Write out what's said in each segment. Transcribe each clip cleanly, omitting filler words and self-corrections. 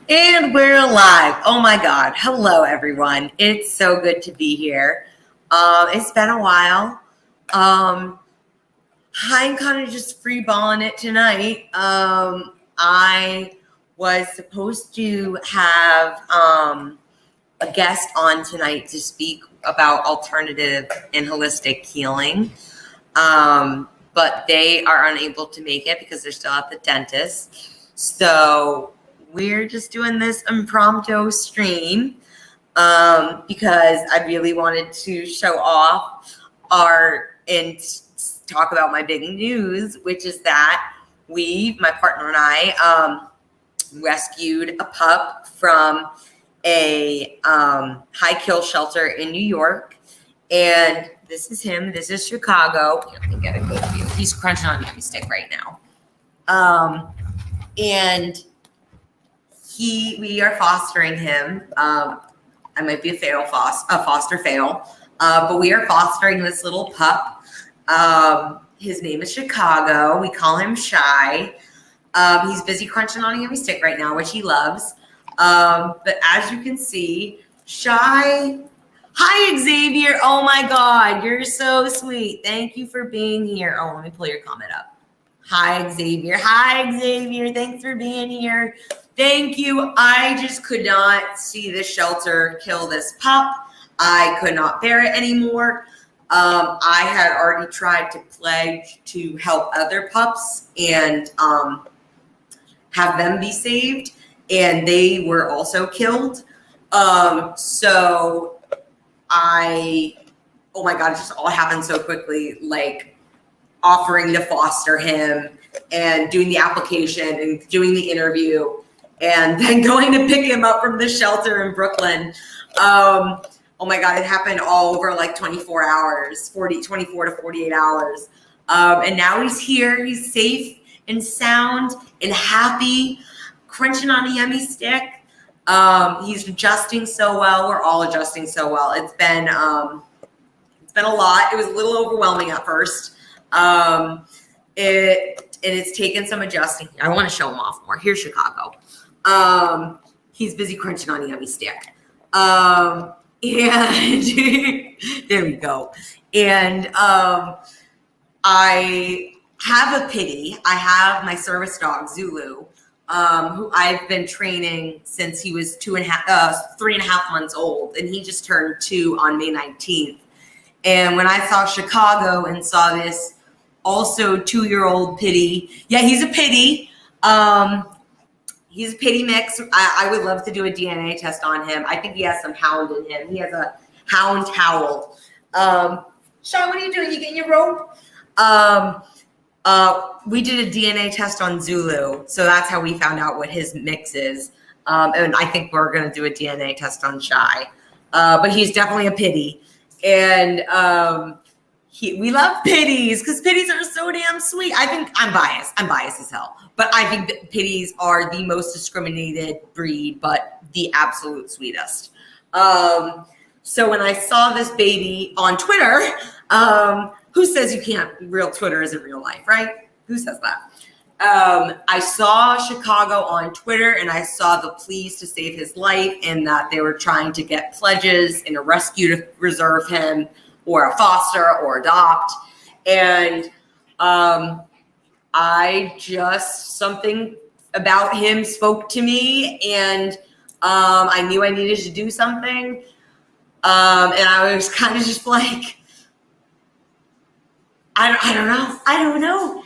And we're live. Oh my God. Hello, everyone. It's so good to be here. It's been a while. I'm kind of just free balling it tonight. I was supposed to have a guest on tonight to speak about alternative and holistic healing. But they are unable to make it because they're still at the dentist. So we're just doing this impromptu stream because I really wanted to show off and talk about my big news, which is that my partner and I, rescued a pup from a high kill shelter in New York. And this is him. This is Chicago. Let me get a good view. He's crunching on a stick right now. And we are fostering him. I might be a foster fail, but we are fostering this little pup. His name is Chicago. We call him Shy. He's busy crunching on a yummy stick right now, which he loves. But as you can see, Shy. Hi, Xavier. Oh my God, you're so sweet. Thank you for being here. Oh, let me pull your comment up. Hi, Xavier. Hi, Xavier. Thanks for being here. Thank you. I just could not see the shelter kill this pup. I could not bear it anymore. I had already tried to pledge to help other pups and have them be saved, and they were also killed. So oh my God, it just all happened so quickly, like offering to foster him and doing the application and doing the interview and then going to pick him up from the shelter in Brooklyn. Oh my God, it happened all over like 24 hours, 24 to 48 hours. And now he's here. He's safe and sound and happy, crunching on a yummy stick. He's adjusting so well. We're all adjusting so well. It's been a lot. It was a little overwhelming at first. It's taken some adjusting. I want to show him off more. Here's Chicago. He's busy crunching on a yummy stick. And there we go. And I have a pity. I have my service dog, Zulu, who I've been training since he was 3.5 months old, and he just turned 2 on May 19th. And when I saw Chicago and saw this also 2-year-old pitty, yeah, he's a pitty. He's a pitty mix. I would love to do a DNA test on him. I think he has some hound in him. He has a hound howl. Sean, what are you doing? You getting your rope? We did a DNA test on Zulu, so that's how we found out what his mix is. And I think we're going to do a DNA test on Shy. But he's definitely a pitty. And we love pitties because pitties are so damn sweet. I think I'm biased. I'm biased as hell. But I think that pitties are the most discriminated breed, but the absolute sweetest. So when I saw this baby on Twitter, who says you can't, real Twitter isn't real life, right? Who says that? I saw Chicago on Twitter, and I saw the pleas to save his life and that they were trying to get pledges in a rescue to reserve him or a foster or adopt. And something about him spoke to me, and I knew I needed to do something. And I was kind of just like, I don't know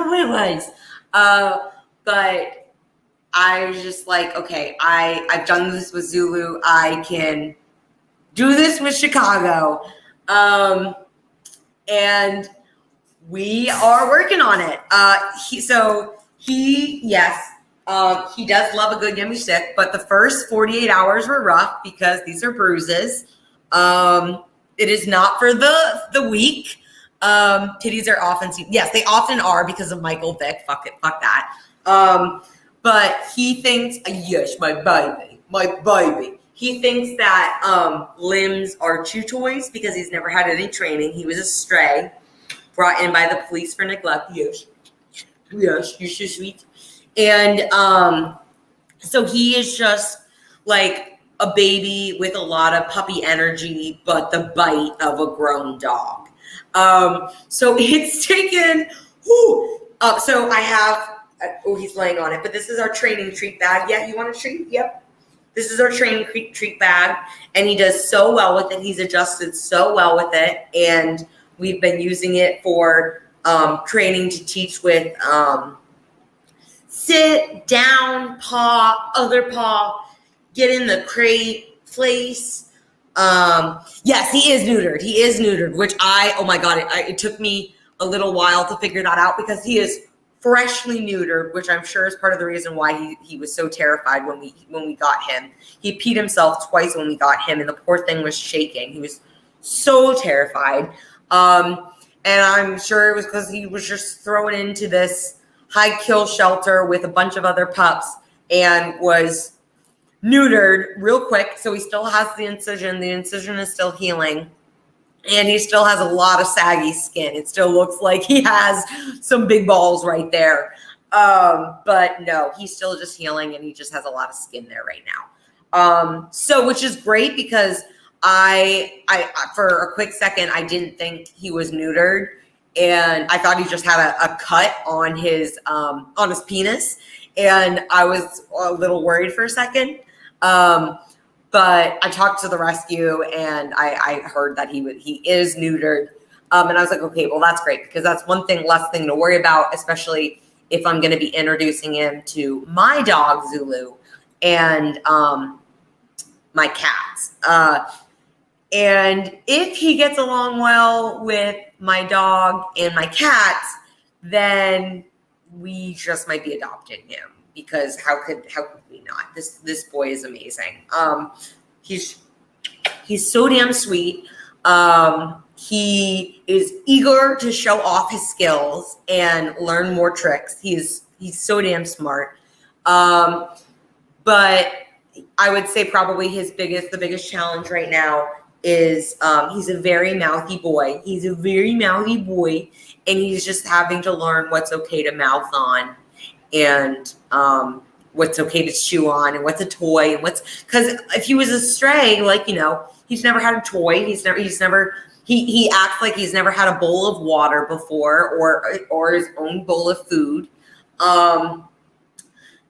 what it was. But I was just like, okay, I've done this with Zulu. I can do this with Chicago. And we are working on it. He does love a good yummy stick, but the first 48 hours were rough because these are bruises. It is not for the weak. Titties are often seen. Yes, they often are because of Michael Vick. Fuck that. But he thinks, yes, my baby. He thinks that limbs are chew toys because he's never had any training. He was a stray, brought in by the police for neglect. Yes, you're so sweet. And So he is just like a baby with a lot of puppy energy, but the bite of a grown dog. So it's taken, so I have, he's laying on it, but this is our training treat bag. Yeah, you want a treat? Yep. This is our training treat bag, and he does so well with it. He's adjusted so well with it, and we've been using it for training to teach with sit, down, paw, other paw, get in the crate, place. Yes, he is neutered. He is neutered, which oh my God, it took me a little while to figure that out because he is freshly neutered, which I'm sure is part of the reason why he was so terrified when we got him. He peed himself twice when we got him, and the poor thing was shaking. He was so terrified. And I'm sure it was because he was just thrown into this high kill shelter with a bunch of other pups and was neutered real quick. So he still has the incision. The incision is still healing. And he still has a lot of saggy skin. It still looks like he has some big balls right there. But no, he's still just healing, and he just has a lot of skin there right now. So which is great because I for a quick second, I didn't think he was neutered. And I thought he just had a cut on his penis. And I was a little worried for a second. But I talked to the rescue, and I heard that he is neutered. And I was like, okay, well, that's great because that's one thing less thing to worry about, especially if I'm going to be introducing him to my dog, Zulu, and my cats. And if he gets along well with my dog and my cats, then we just might be adopting him. Because how could we not? This boy is amazing. He's so damn sweet. He is eager to show off his skills and learn more tricks. He's so damn smart. But I would say probably the biggest challenge right now is he's a very mouthy boy. He's a very mouthy boy, and he's just having to learn what's okay to mouth on. And what's okay to chew on, and what's a toy, and because if he was a stray, he's never had a toy. He acts like he's never had a bowl of water before, or his own bowl of food.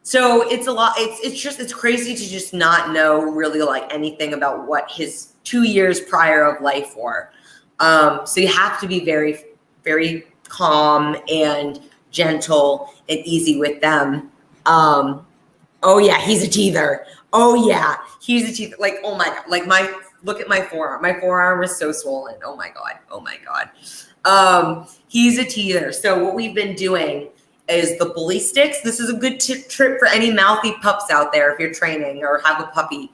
So it's a lot. It's crazy to just not know really anything about what his 2 years prior of life were. So you have to be very, very calm and gentle and easy with them. Oh yeah, he's a teether. Oh yeah, he's a teether. Oh my God, look at my forearm. My forearm is so swollen. Oh my God. He's a teether. So what we've been doing is the bully sticks. This is a good trip for any mouthy pups out there if you're training or have a puppy.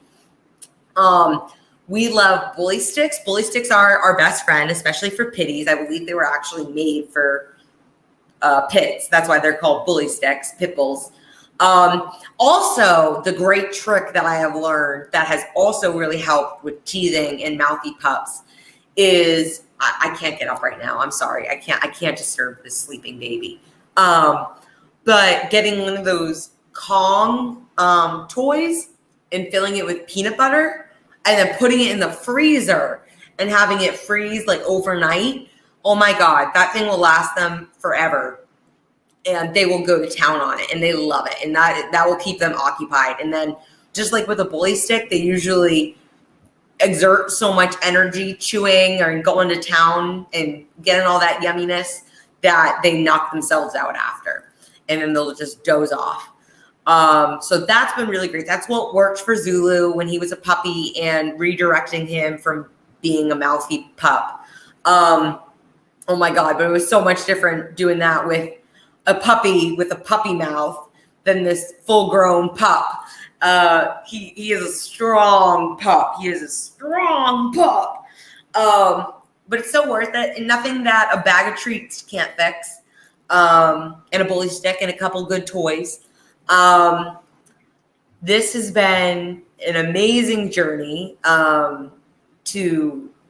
We love bully sticks. Bully sticks are our best friend, especially for pitties. I believe they were actually made for pits. That's why they're called bully sticks, pit bulls. Also, the great trick that I have learned that has also really helped with teething and mouthy pups is I can't get up right now. I'm sorry. I can't disturb this sleeping baby. But getting one of those Kong toys and filling it with peanut butter and then putting it in the freezer and having it freeze overnight. Oh my God, that thing will last them forever. And they will go to town on it, and they love it. And that will keep them occupied. And then just like with a bully stick, they usually exert so much energy chewing or going to town and getting all that yumminess that they knock themselves out after. And then they'll just doze off. So that's been really great. That's what worked for Zulu when he was a puppy and redirecting him from being a mouthy pup. Oh my God, but it was so much different doing that with a puppy with a puppy mouth than this full-grown pup. He is a strong pup. He is a strong pup. But it's so worth it, and nothing that a bag of treats can't fix. And a bully stick and a couple good toys. This has been an amazing journey.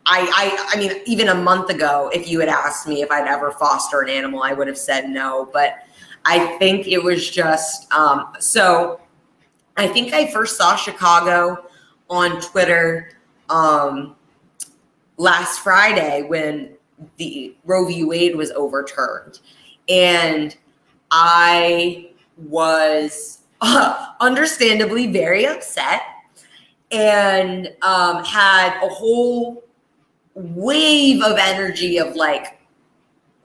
I mean, even a month ago, if you had asked me if I'd ever foster an animal, I would have said no. But I think it was just so I think I first saw Chicago on Twitter last Friday when the Roe v. Wade was overturned. And I was understandably very upset and had a whole wave of energy of like,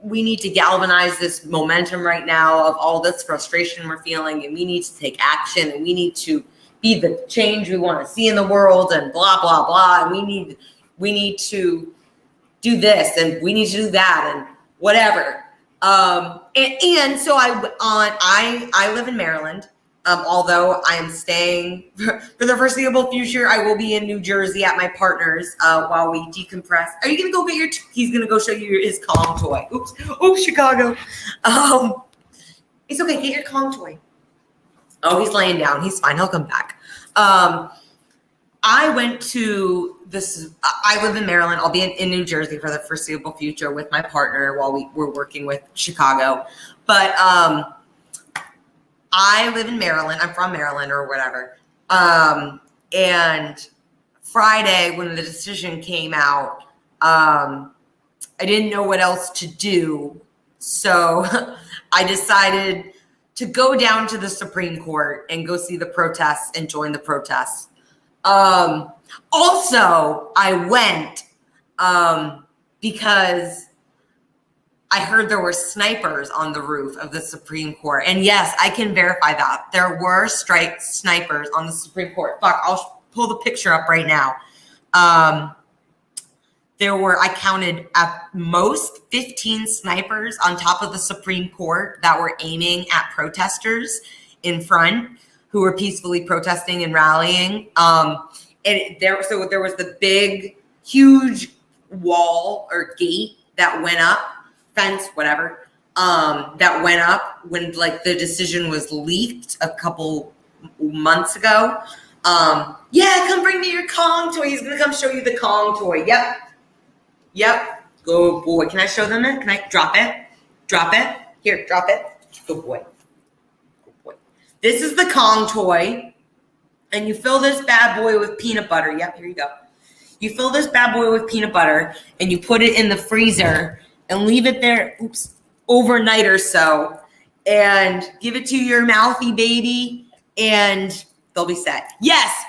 we need to galvanize this momentum right now of all this frustration we're feeling, and we need to take action, and we need to be the change we want to see in the world, and blah, blah, blah. And we need to do this, and we need to do that, and whatever. And so I live in Maryland. Although I am staying for the foreseeable future, I will be in New Jersey at my partner's while we decompress. Are you gonna go get your? He's gonna go show you his Kong toy. Oops, Chicago. It's okay. Get your Kong toy. Oh, he's laying down. He's fine. He'll come back. I went to this. I live in Maryland. I'll be in New Jersey for the foreseeable future with my partner while we're working with Chicago. But I live in Maryland. I'm from Maryland or whatever. And Friday, when the decision came out, I didn't know what else to do. So I decided to go down to the Supreme Court and go see the protests and join the protests. Also, I went because I heard there were snipers on the roof of the Supreme Court. And yes, I can verify that. There were snipers on the Supreme Court. Fuck, I'll pull the picture up right now. There were, I counted at most 15 snipers on top of the Supreme Court that were aiming at protesters in front who were peacefully protesting and rallying. So there was the big, huge wall or gate that went up, fence, whatever, that went up when like the decision was leaked a couple months ago. Yeah, come bring me your Kong toy. He's gonna come show you the Kong toy. Yep. Go boy. Can I show them it? Can I drop it? Drop it. Here, drop it. Good boy. Good boy. This is the Kong toy. And you fill this bad boy with peanut butter. Yep, here you go. You fill this bad boy with peanut butter and you put it in the freezer and leave it there, overnight or so, and give it to your mouthy baby, and they'll be set. Yes,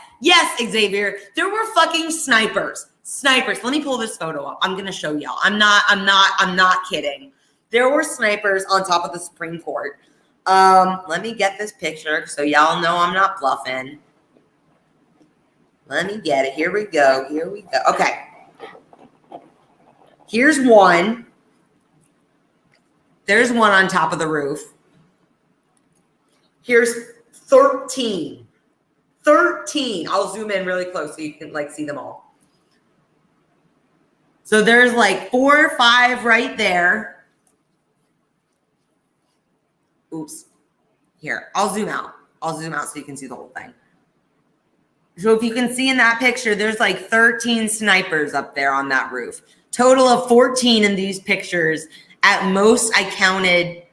Xavier. There were fucking snipers. Let me pull this photo up. I'm gonna show y'all. I'm not kidding. There were snipers on top of the Supreme Court. Let me get this picture so y'all know I'm not bluffing. Let me get it. Here we go. Okay. Here's one. There's one on top of the roof. Here's 13. 13. I'll zoom in really close so you can like see them all. So there's like 4 or 5 right there. Oops. Here, I'll zoom out so you can see the whole thing. So if you can see in that picture, there's like 13 snipers up there on that roof. Total of 14 in these pictures. At most, I counted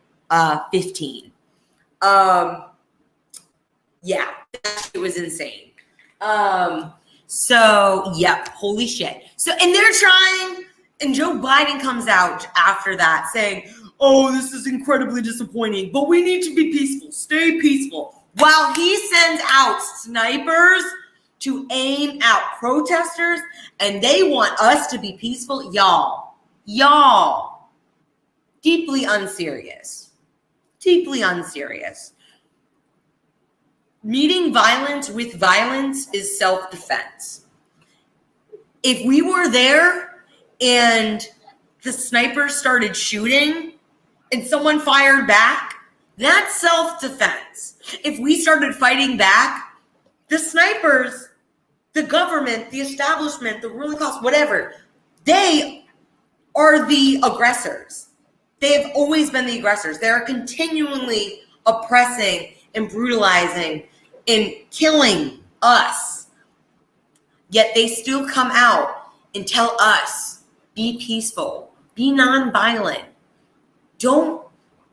15. Yeah, it was insane. So, yep, holy shit. So, and they're trying, and Joe Biden comes out after that saying, oh, this is incredibly disappointing, but we need to be peaceful. Stay peaceful. While he sends out snipers to aim at protesters, and they want us to be peaceful, y'all, deeply unserious. Meeting violence with violence is self-defense. If we were there and the snipers started shooting and someone fired back, that's self-defense. If we started fighting back, the snipers, the government, the establishment, the ruling class, whatever, they are the aggressors. They have always been the aggressors. They are continually oppressing and brutalizing and killing us. Yet they still come out and tell us, be peaceful, be nonviolent. Don't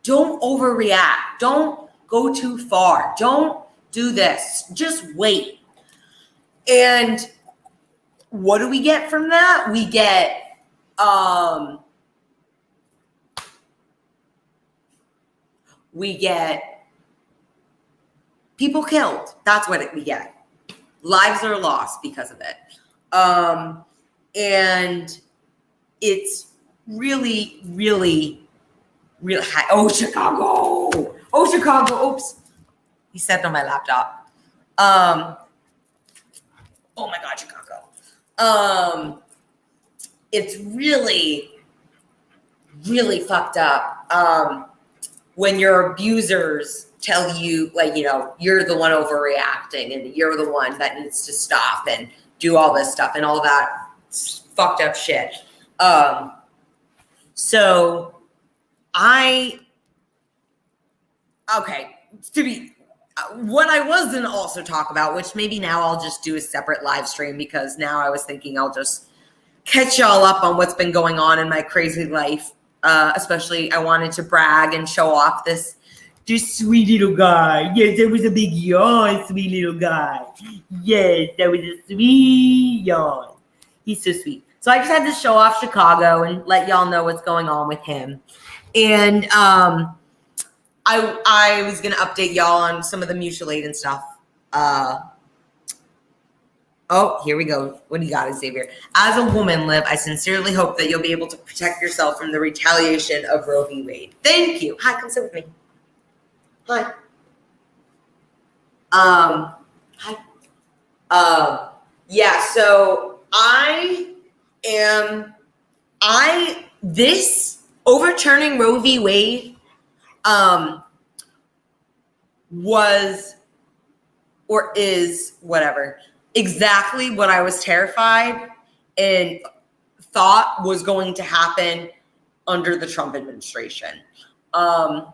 overreact. Don't go too far. Don't do this. Just wait. And what do we get from that? We get people killed. That's what we get. Lives are lost because of it. And it's really, really, really high. Oh, Chicago. Oh, Chicago. Oops. He stepped on my laptop. Oh my God, Chicago. It's really, really fucked up. When your abusers tell you, like, you're the one overreacting and you're the one that needs to stop and do all this stuff and all that fucked up shit. So what I was going to also talk about, which maybe now I'll just do a separate live stream, because now I was thinking I'll just catch y'all up on what's been going on in my crazy life. Especially I wanted to brag and show off this sweet little guy. Yes, that was a big yawn, sweet little guy. Yes, that was a sweet yawn. He's so sweet. So I just had to show off Chicago and let y'all know what's going on with him. And I was going to update y'all on some of the mutual aid and stuff. Oh, here we go. What do you got, Xavier? As a woman, Liv, I sincerely hope that you'll be able to protect yourself from the retaliation of Roe v. Wade. Thank you. Hi, come sit with me. Hi. Yeah, so this overturning Roe v. Wade was, or is, whatever, exactly what I was terrified and thought was going to happen under the Trump administration. The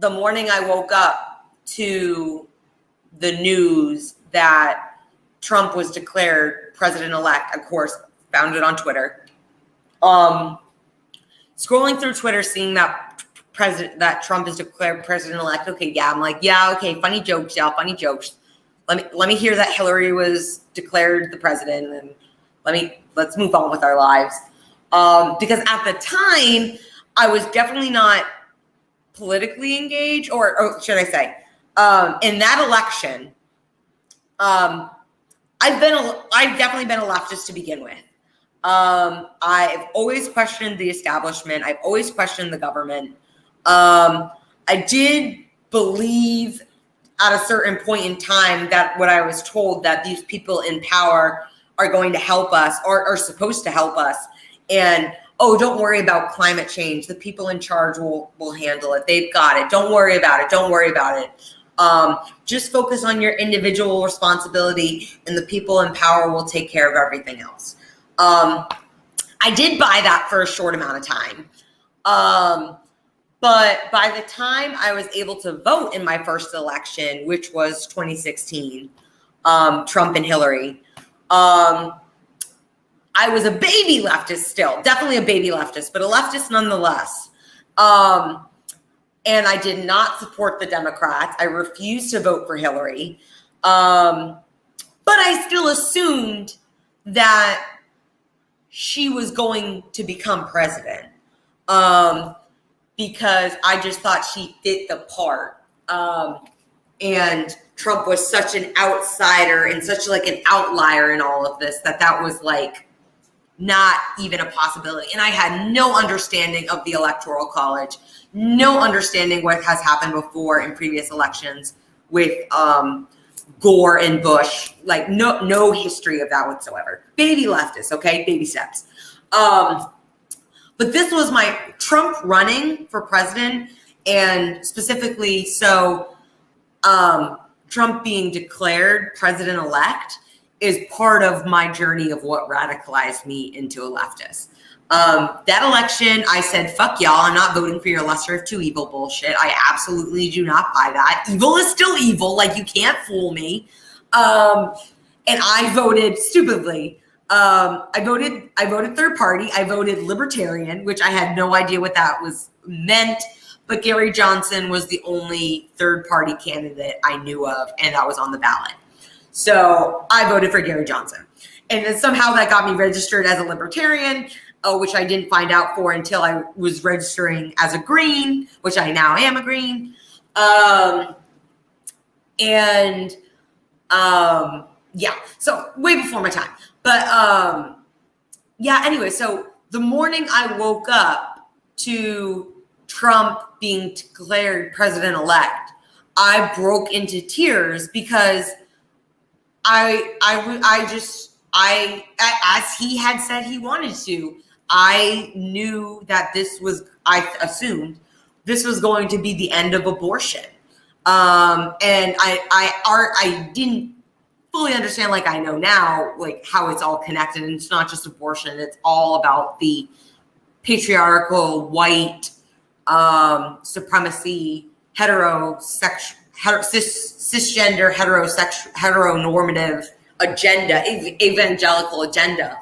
morning I woke up to the news that Trump was declared president-elect, of course, found it on Twitter. Scrolling through Twitter, seeing that Trump is declared president-elect. Okay, yeah, I'm like, yeah, okay, funny jokes, y'all, funny jokes. Let me hear that Hillary was declared the president, and let's move on with our lives. Because at the time, I was definitely not politically engaged, or should I say, in that election, I've definitely been a leftist to begin with. I've always questioned the establishment. I've always questioned the government. I did believe at a certain point in time that what I was told, that these people in power are going to help us, or are supposed to help us. And, oh, don't worry about climate change. The people in charge will handle it. They've got it. Don't worry about it. Don't worry about it. Just focus on your individual responsibility, and the people in power will take care of everything else. I did buy that for a short amount of time. But by the time I was able to vote in my first election, which was 2016, Trump and Hillary, I was a baby leftist still, definitely a baby leftist, but a leftist nonetheless. And I did not support the Democrats. I refused to vote for Hillary. But I still assumed that she was going to become president. Because I just thought she fit the part. And Trump was such an outsider and such like an outlier in all of this, that was like not even a possibility. And I had no understanding of the Electoral College, no understanding what has happened before in previous elections with Gore and Bush, like no history of that whatsoever. Baby leftists, okay? Baby steps. But this was my Trump running for president, and specifically, so Trump being declared president-elect is part of my journey of what radicalized me into a leftist. That election, I said, fuck y'all, I'm not voting for your lesser of two evil bullshit. I absolutely do not buy that. Evil is still evil, like you can't fool me. And I voted stupidly. I voted third party. I voted libertarian, which I had no idea what that was meant. but Gary Johnson was the only third-party candidate I knew of, and that was on the ballot. So I voted for Gary Johnson. And then somehow that got me registered as a libertarian, which I didn't find out for until I was registering as a Green, which I now am a Green. Yeah, so way before my time. But yeah, anyway, so the morning I woke up to Trump being declared president-elect, I broke into tears because as he had said he wanted to, I knew that I assumed this was going to be the end of abortion. And I didn't fully understand, like I know now, like how it's all connected. And it's not just abortion. It's all about the patriarchal, white, supremacy, cisgender, heteronormative agenda, evangelical agenda.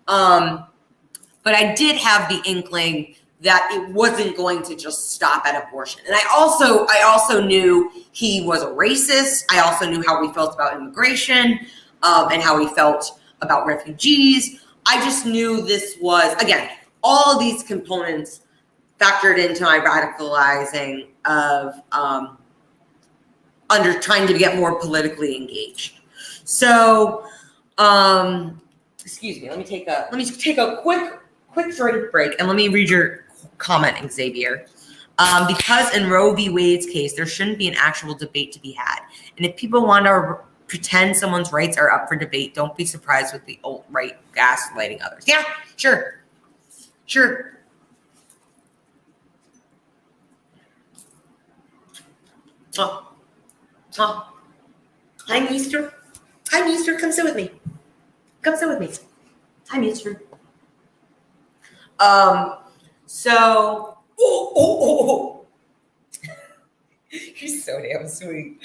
But I did have the inkling that it wasn't going to just stop at abortion. And I also knew he was a racist. I also knew how he felt about immigration, and how he felt about refugees. I just knew this was, again, all of these components factored into my radicalizing of under trying to get more politically engaged. So, excuse me, let me take a quick drink break, and let me read your comment, Xavier. Because in Roe v. Wade's case, there shouldn't be an actual debate to be had. And if people want to pretend someone's rights are up for debate, don't be surprised with the alt-right gaslighting others. Yeah, sure. Oh. Hi, Meester. Come sit with me. Hi, Meester. So, he's so damn sweet.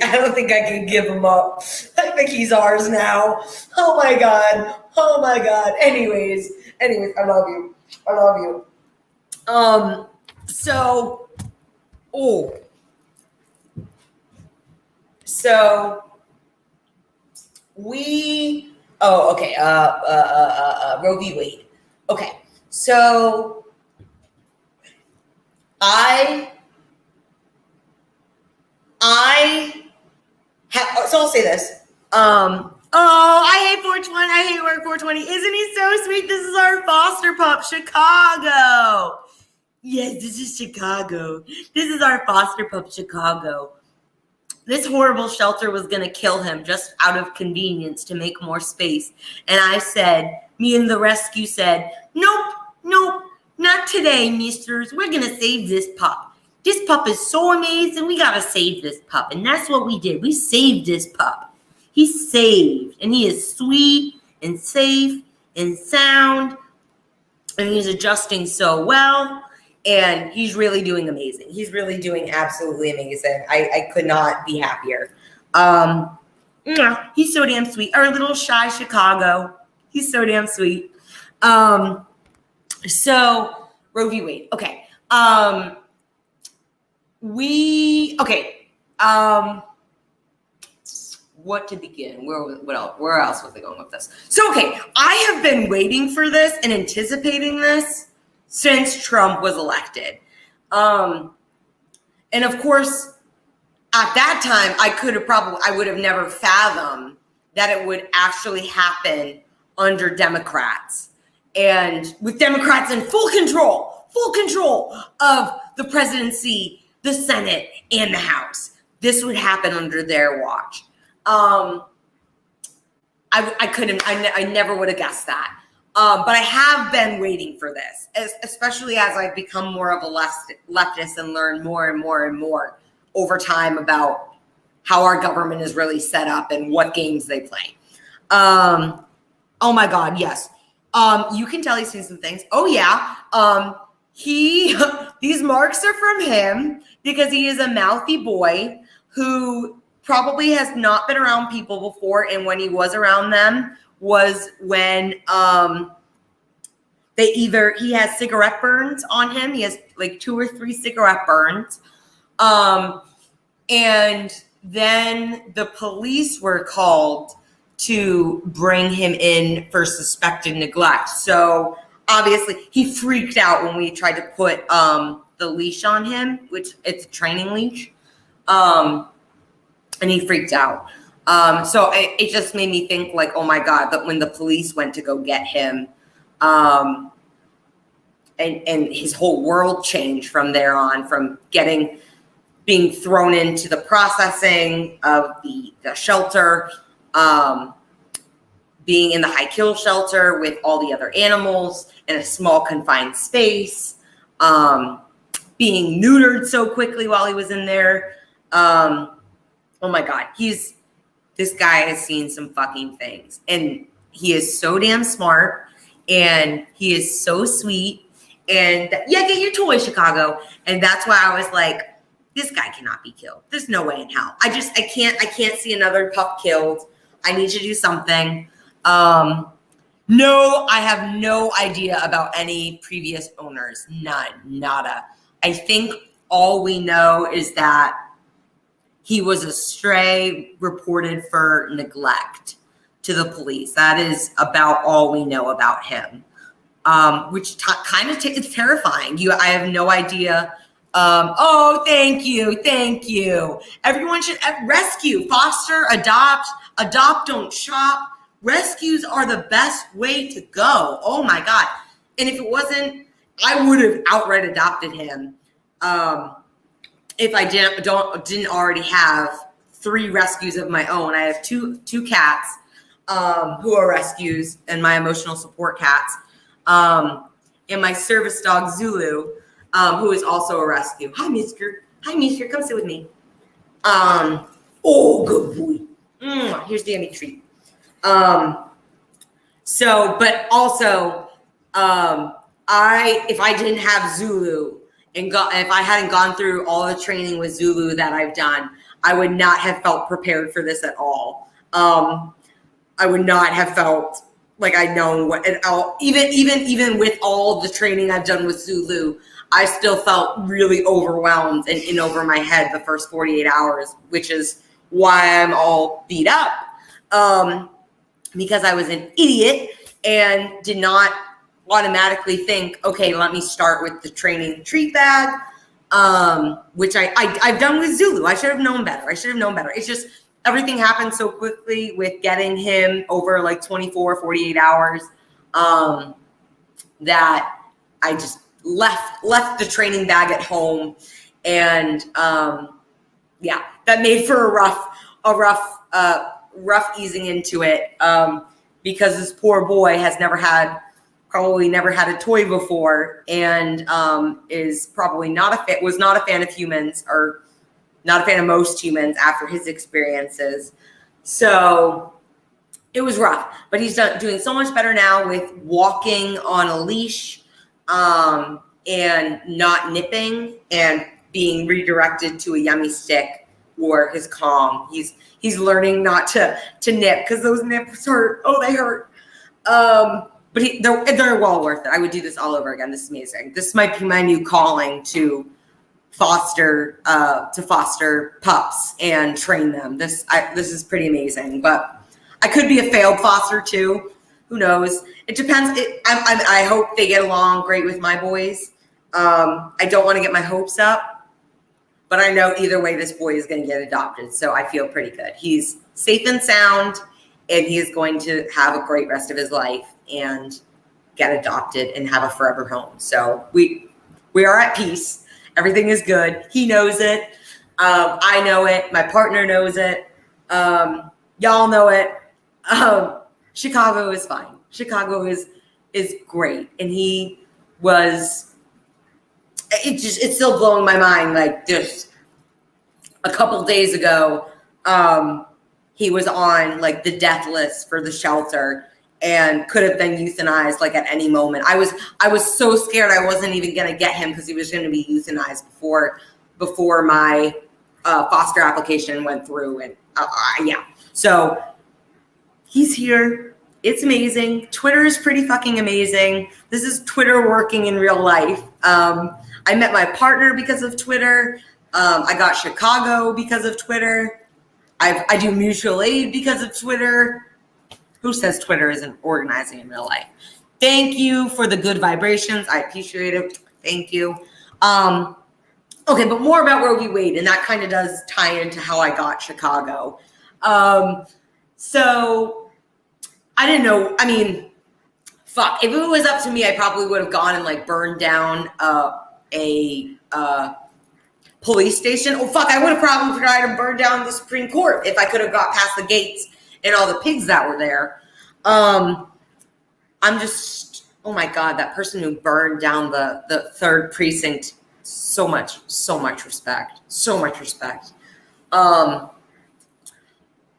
I don't think I can give him up. I think he's ours now. Oh my god. Anyways, I love you. Roe v. Wade. Okay, so I'll say this. I hate 420. I hate work 420. Isn't he so sweet? This is our foster pup, Chicago. Yes, this is Chicago. This is our foster pup, Chicago. This horrible shelter was going to kill him just out of convenience to make more space. And me and the rescue said, nope, not today, misters. We're going to save this pup. This pup is so amazing. We got to save this pup. And that's what we did. We saved this pup. He's saved. And he is sweet and safe and sound. And he's adjusting so well. And he's really doing amazing. He's really doing absolutely amazing. I could not be happier. He's so damn sweet. Our little shy Chicago. He's so damn sweet. So Roe v. Wade. Okay. What to begin? Where else was I going with this? So, okay, I have been waiting for this and anticipating this since Trump was elected. And of course, at that time, I would have never fathomed that it would actually happen under Democrats, and with Democrats in full control of the presidency, the Senate, and the House. This would happen under their watch. I never would have guessed that. But I have been waiting for this, especially as I've become more of a leftist and learn more and more over time about how our government is really set up and what games they play. Oh my God, yes. You can tell he's seen some things. Oh yeah. These marks are from him because he is a mouthy boy who probably has not been around people before, and when he was around them was when he has cigarette burns on him. He has like 2 or 3 cigarette burns. And then the police were called to bring him in for suspected neglect. So obviously he freaked out when we tried to put the leash on him, which it's a training leash. And he freaked out. So it just made me think like, oh my God, that when the police went to go get him, and his whole world changed from there on, from being thrown into the processing of the shelter, being in the high kill shelter with all the other animals in a small confined space, being neutered so quickly while he was in there. Oh my God, this guy has seen some fucking things, and he is so damn smart, and he is so sweet, and yeah, get your toy, Chicago. And that's why I was like, this guy cannot be killed. There's no way in hell. I can't see another pup killed. I need to do something. No, I have no idea about any previous owners. None, nada. I think all we know is that he was a stray reported for neglect to the police. That is about all we know about him, which kind of is terrifying. I have no idea. Oh, thank you. Everyone should rescue, foster, adopt, don't shop. Rescues are the best way to go. Oh my God. And if it wasn't, I would have outright adopted him. If I didn't already have 3 rescues of my own. I have two cats who are rescues, and my emotional support cats, and my service dog Zulu, who is also a rescue. Hi, Mister. Come sit with me. Oh, good boy. Here's the yummy treat. But also, if I didn't have Zulu, if I hadn't gone through all the training with Zulu that I've done, I would not have felt prepared for this at all. I would not have felt like I'd known what at all. Even with all the training I've done with Zulu, I still felt really overwhelmed and in over my head the first 48 hours, which is why I'm all beat up. Because I was an idiot and did not automatically think, okay, let me start with the training treat bag, which I've done with Zulu. I should have known better. It's just everything happened so quickly with getting him over like 24, 48 hours, that I just left the training bag at home. And that made for a rough easing into it, because this poor boy has probably never had a toy before, and is probably was not a fan of humans, or not a fan of most humans after his experiences. So it was rough, but he's doing so much better now with walking on a leash, and not nipping, and being redirected to a yummy stick or his Kong. He's learning not to nip, because those nips hurt. Oh, they hurt. But they're well worth it. I would do this all over again. This is amazing. This might be my new calling to foster pups and train them. This is pretty amazing. But I could be a failed foster too. Who knows? It depends. I hope they get along great with my boys. I don't want to get my hopes up, but I know either way this boy is going to get adopted. So I feel pretty good. He's safe and sound, and he is going to have a great rest of his life and get adopted and have a forever home. So we are at peace. Everything is good. He knows it. I know it. My partner knows it. Y'all know it. Chicago is fine. Chicago is great. And it's still blowing my mind. Like, just a couple days ago, he was on like the death list for the shelter and could have been euthanized like at any moment. I was so scared I wasn't even going to get him because he was going to be euthanized before my foster application went through. And so he's here. It's amazing. Twitter is pretty fucking amazing. This is Twitter working in real life. I met my partner because of Twitter. I got Chicago because of Twitter. I do mutual aid because of Twitter. Who says Twitter isn't organizing in real life? Thank you for the good vibrations. I appreciate it. Thank you. Okay, but more about Roe v. Wade, and that kind of does tie into how I got Chicago. So I didn't know. I mean, fuck. If it was up to me, I probably would have gone and like burned down a police station. Oh fuck! I would have probably tried to burn down the Supreme Court if I could have got past the gates and all the pigs that were there. I'm just, oh my God, that person who burned down the third precinct. So much respect. So much respect.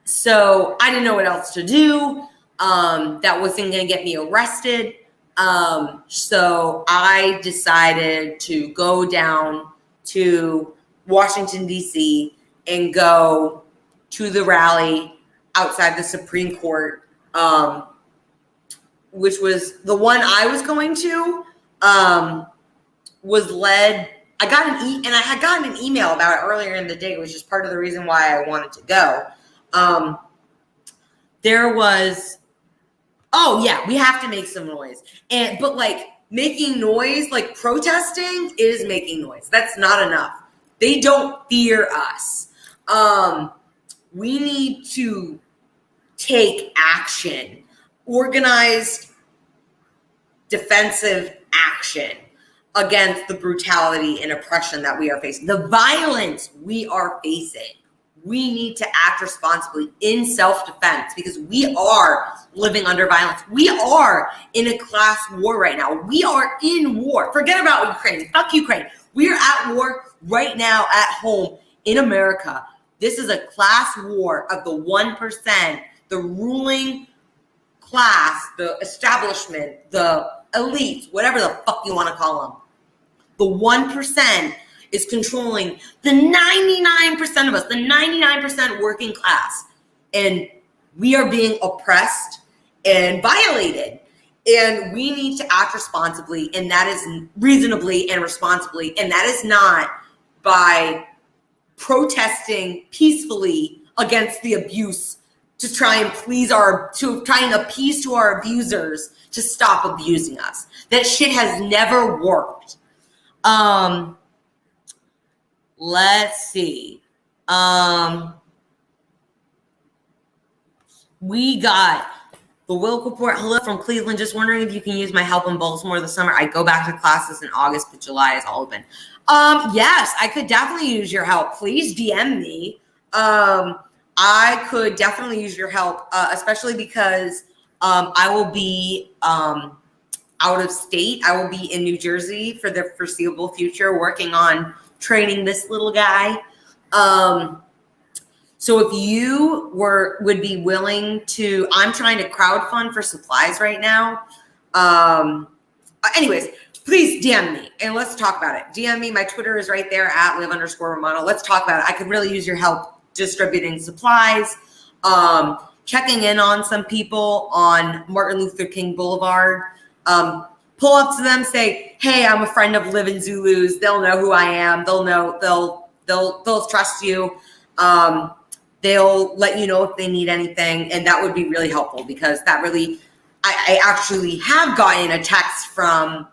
So I didn't know what else to do. That wasn't going to get me arrested. So I decided to go down to Washington, D.C. and go to the rally outside the Supreme Court, which was the one I was going to, was led. I had gotten an email about it earlier in the day, which is part of the reason why I wanted to go. There was, oh yeah, we have to make some noise. But like making noise, like protesting is making noise. That's not enough. They don't fear us. We need to take action, organized defensive action against the brutality and oppression that we are facing, the violence we are facing. We need to act responsibly in self-defense because we are living under violence. We are in a class war right now. We are in war. Forget about Ukraine. Fuck Ukraine. We are at war right now at home in America. This is a class war of the 1%, the ruling class, the establishment, the elites, whatever the fuck you want to call them. The 1% is controlling the 99% of us, the 99% working class. And we are being oppressed and violated. And we need to act responsibly, and that is reasonably and responsibly. And that is not by protesting peacefully against the abuse to try and appease to our abusers to stop abusing us. That shit has never worked. Let's see. We got the Wilk report. Hello from Cleveland. Just wondering if you can use my help in Baltimore this summer. I go back to classes in August, but July is all open. Yes, I could definitely use your help. Please DM me. I could definitely use your help, especially because I will be out of state. I will be in New Jersey for the foreseeable future working on training this little guy. So if you would be willing to, I'm trying to crowdfund for supplies right now. Anyways, please DM me and let's talk about it. DM me. My Twitter is right there at @live_Romano. Let's talk about it. I could really use your help distributing supplies, checking in on some people on Martin Luther King Boulevard. Pull up to them, say, hey, I'm a friend of Livin' Zulus. They'll know who I am. They'll trust you. They'll let you know if they need anything. And that would be really helpful because that really, I actually have gotten a text from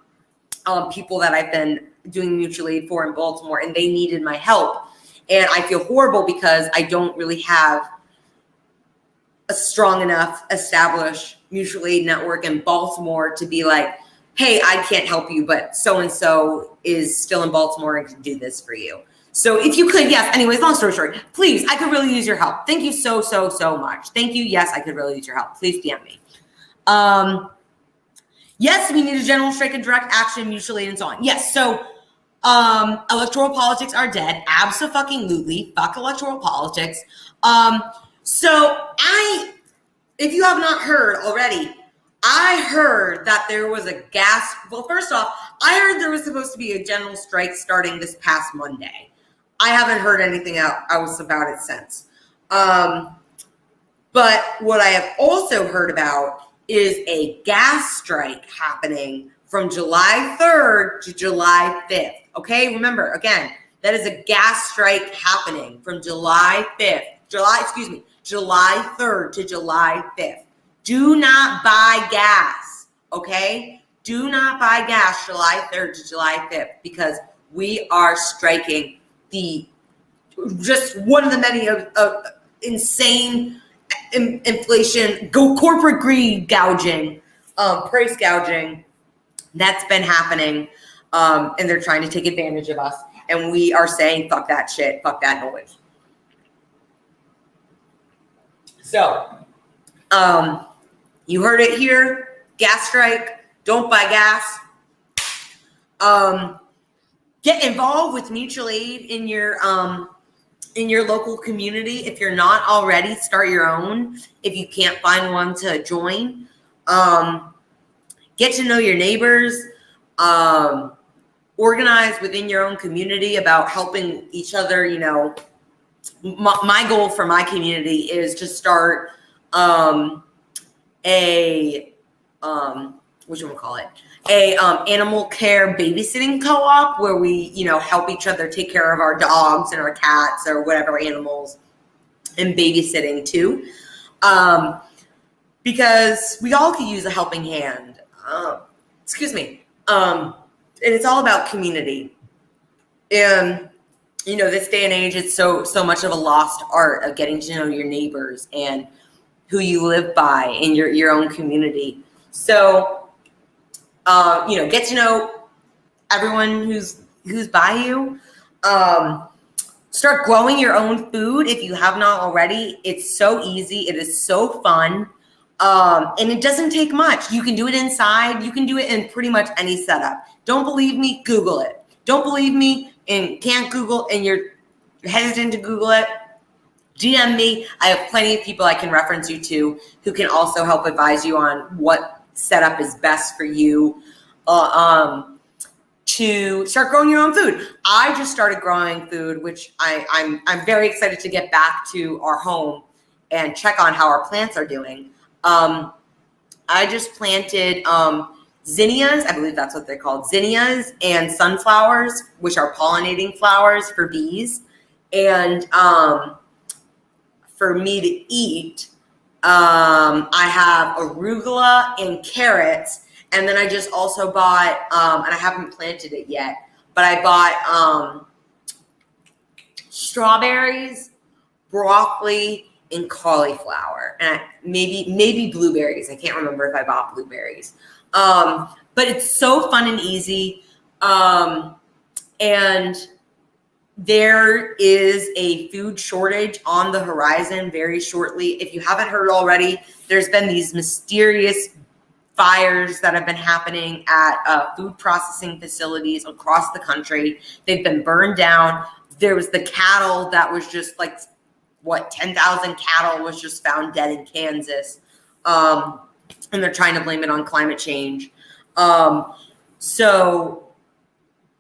people that I've been doing mutual aid for in Baltimore, and they needed my help. And I feel horrible because I don't really have a strong enough established mutual aid network in Baltimore to be like, hey, I can't help you, but so-and-so is still in Baltimore and can do this for you. So if you could, yes, anyways, long story short, please, I could really use your help. Thank you so much. Thank you. Yes, I could really use your help. Please DM me. Yes, we need a general strike and direct action, mutual aid, and so on. Yes, so electoral politics are dead. Abso-fucking-lutely. Fuck electoral politics. If you have not heard already, I heard that there was well, first off, I heard there was supposed to be a general strike starting this past Monday. I haven't heard anything else about it since. But what I have also heard about is a gas strike happening from July 3rd to July 5th. Okay, remember, again, that is a gas strike happening from July 3rd to July 5th. Do not buy gas, okay? Do not buy gas July 3rd to July 5th because we are striking just one of the many of insane inflation, corporate greed gouging, price gouging that's been happening, and they're trying to take advantage of us. And we are saying, fuck that shit, fuck that noise. So, you heard it here, gas strike, don't buy gas. Get involved with mutual aid in your local community. If you're not already, start your own. If you can't find one to join, get to know your neighbors. Organize within your own community about helping each other. You know, my goal for my community is to start animal care babysitting co-op where we, help each other take care of our dogs and our cats or whatever animals, and babysitting too. Because we all could use a helping hand. And it's all about community. And, this day and age, it's so much of a lost art of getting to know your neighbors and who you live by in your own community. So, get to know everyone who's by you. Start growing your own food if you have not already. It's so easy. It is so fun. And it doesn't take much. You can do it inside. You can do it in pretty much any setup. Don't believe me? Google it. Don't believe me and can't Google and you're hesitant to Google it? DM me. I have plenty of people I can reference you to who can also help advise you on what setup is best for you to start growing your own food. I just started growing food, which I'm very excited to get back to our home and check on how our plants are doing. I just planted zinnias, I believe that's what they're called, zinnias and sunflowers, which are pollinating flowers for bees. And for me to eat, I have arugula and carrots. And then I just also bought, and I haven't planted it yet, but I bought strawberries, broccoli, and cauliflower, and maybe blueberries. I can't remember if I bought blueberries. But it's so fun and easy. And there is a food shortage on the horizon very shortly. If you haven't heard already, there's been these mysterious fires that have been happening at food processing facilities across the country. They've been burned down. There was the cattle that was just 10,000 cattle was just found dead in Kansas. And they're trying to blame it on climate change. So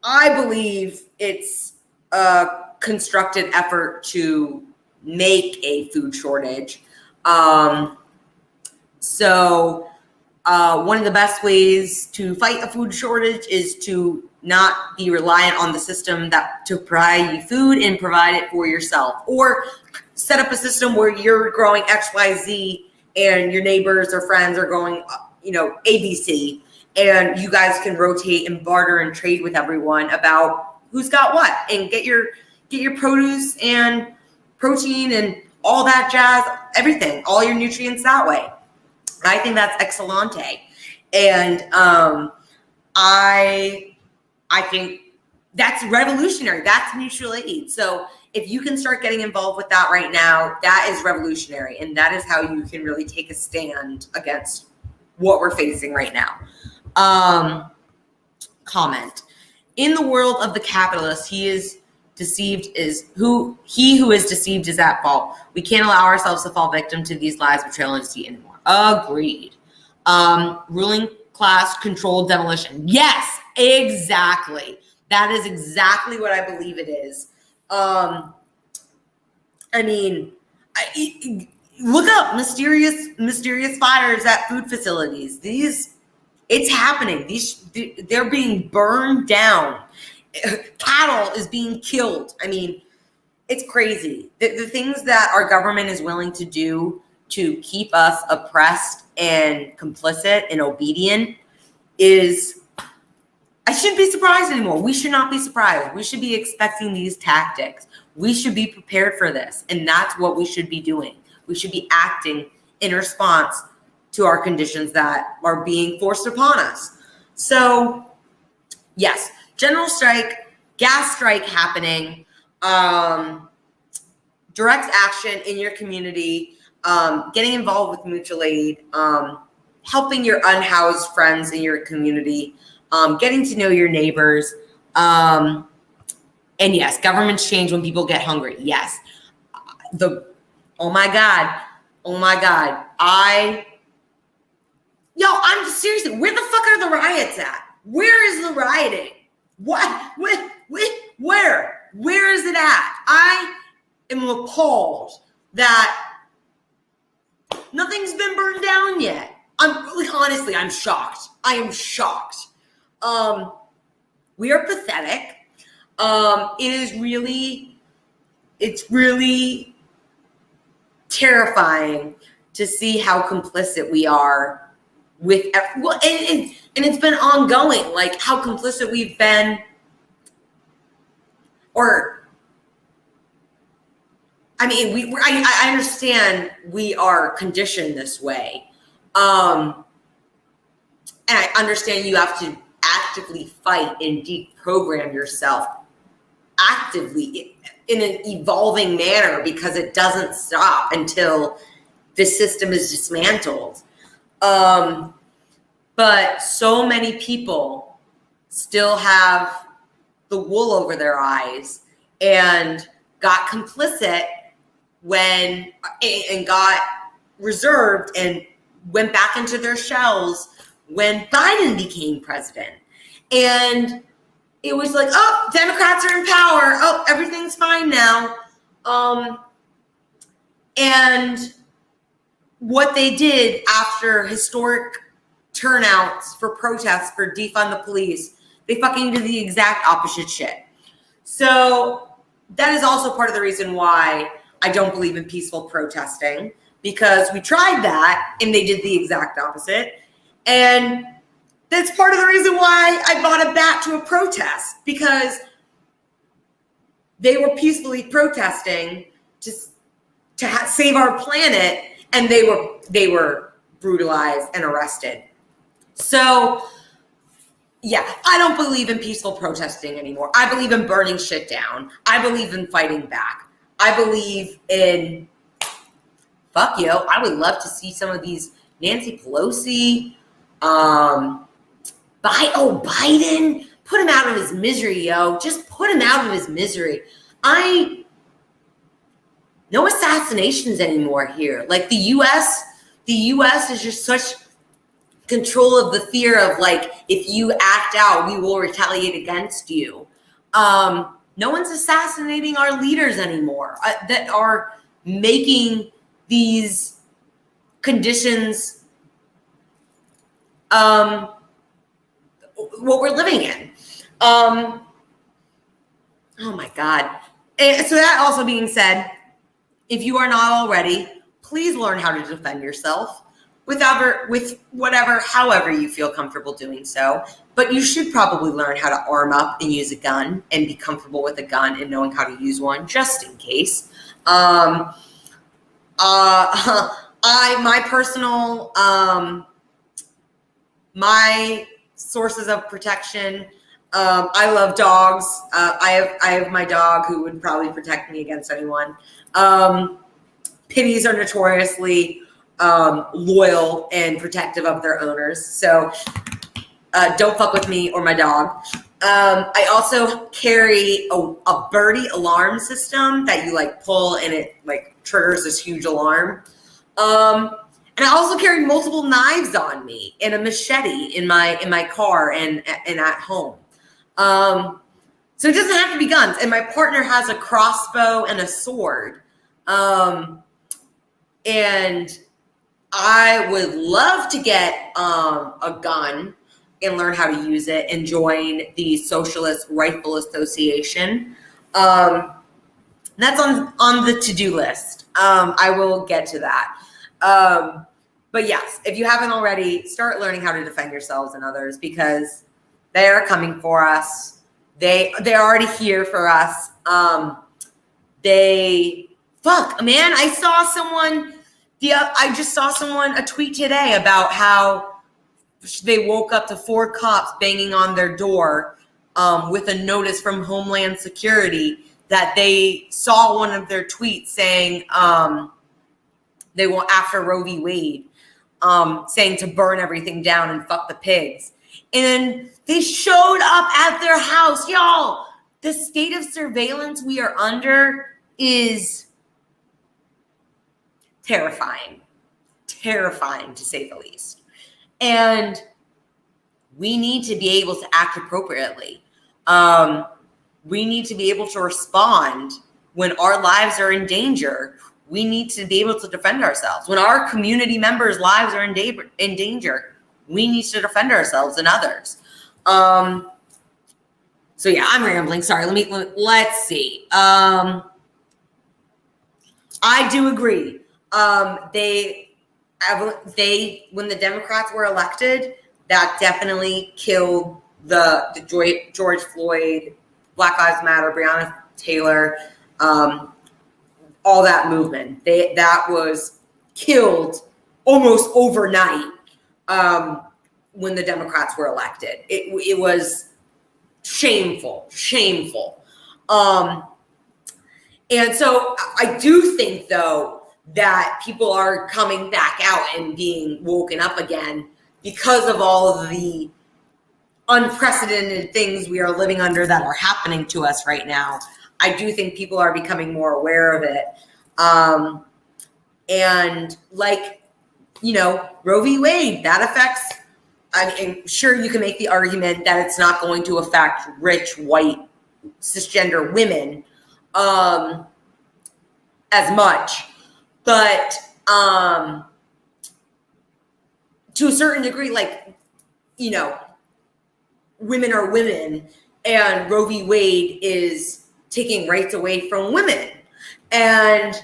I believe it's a constructed effort to make a food shortage. So one of the best ways to fight a food shortage is to not be reliant on the system to provide you food and provide it for yourself, or set up a system where you're growing XYZ and your neighbors or friends are growing, ABC, and you guys can rotate and barter and trade with everyone about who's got what, and get your produce and protein and all that jazz, everything, all your nutrients that way. I think that's excellente. And I think that's revolutionary. That's mutual aid. So if you can start getting involved with that right now, that is revolutionary. And that is how you can really take a stand against what we're facing right now. Comment. In the world of the capitalist, he who is deceived is at fault. We can't allow ourselves to fall victim to these lies, betrayal, and deceit anymore. Agreed. Ruling class controlled demolition. Yes, exactly. That is exactly what I believe it is. Look up mysterious fires at food facilities. It's happening. They're being burned down. Cattle is being killed. I mean, it's crazy. The things that our government is willing to do to keep us oppressed and complicit and obedient is, I shouldn't be surprised anymore. We should not be surprised. We should be expecting these tactics. We should be prepared for this. And that's what we should be doing. We should be acting in response to our conditions that are being forced upon us. So, yes, general strike, gas strike happening, direct action in your community, getting involved with mutual aid, helping your unhoused friends in your community, getting to know your neighbors. And yes, governments change when people get hungry. Yes. Oh my God. I'm seriously, where the fuck are the riots at? Where is the rioting? What? Where is it at? I am appalled that nothing's been burned down yet. I'm shocked. I am shocked. We are pathetic. It's really terrifying to see how complicit we are with, and it's been ongoing, like how complicit we've been, I understand we are conditioned this way. And I understand you have to actively fight and deprogram yourself actively in an evolving manner, because it doesn't stop until the system is dismantled. But so many people still have the wool over their eyes and got complicit and got reserved and went back into their shells when Biden became president. And it was like, oh, Democrats are in power. Oh, everything's fine now. And what they did after historic turnouts for protests for defund the police, they fucking did the exact opposite shit. So that is also part of the reason why I don't believe in peaceful protesting, because we tried that and they did the exact opposite. And that's part of the reason why I bought a bat to a protest, because they were peacefully protesting to save our planet, and they were brutalized and arrested. So, yeah, I don't believe in peaceful protesting anymore. I believe in burning shit down. I believe in fighting back. I believe in, fuck you, I would love to see some of these Nancy Pelosi, Biden, put him out of his misery, yo. Just put him out of his misery. No assassinations anymore here. Like the U.S. is just such control of the fear of, like, if you act out, we will retaliate against you. No one's assassinating our leaders anymore that are making these conditions what we're living in. Oh my God. And so that also being said, if you are not already, please learn how to defend yourself however you feel comfortable doing so. But you should probably learn how to arm up and use a gun and be comfortable with a gun and knowing how to use one just in case. My sources of protection. I love dogs. I have my dog who would probably protect me against anyone. Pitties are notoriously loyal and protective of their owners. So don't fuck with me or my dog. I also carry a birdie alarm system that you like pull and it like triggers this huge alarm. And I also carry multiple knives on me and a machete in my car and at home. So it doesn't have to be guns. And my partner has a crossbow and a sword. And I would love to get a gun and learn how to use it and join the Socialist Rifle Association. That's on the to-do list. I will get to that. But yes, if you haven't already, start learning how to defend yourselves and others, because they are coming for us. They're already here for us. I just saw someone a tweet today about how they woke up to 4 cops banging on their door with a notice from Homeland Security that they saw one of their tweets saying they want, after Roe v. Wade, saying to burn everything down and fuck the pigs. And they showed up at their house. Y'all, the state of surveillance we are under is terrifying to say the least. And we need to be able to act appropriately. We need to be able to respond when our lives are in danger. We need to be able to defend ourselves. When our community members' lives are in danger, we need to defend ourselves and others. So yeah, I'm rambling. Sorry. Let's see. I do agree. When the Democrats were elected, that definitely killed the George Floyd, Black Lives Matter, Breonna Taylor, all that movement. That was killed almost overnight when the Democrats were elected. It was shameful. And so I do think, though, that people are coming back out and being woken up again because of all of the unprecedented things we are living under that are happening to us right now. I do think people are becoming more aware of it. And Roe v. Wade, that affects, I'm sure you can make the argument that it's not going to affect rich, white, cisgender women as much. But to a certain degree, women are women, and Roe v. Wade is taking rights away from women. And,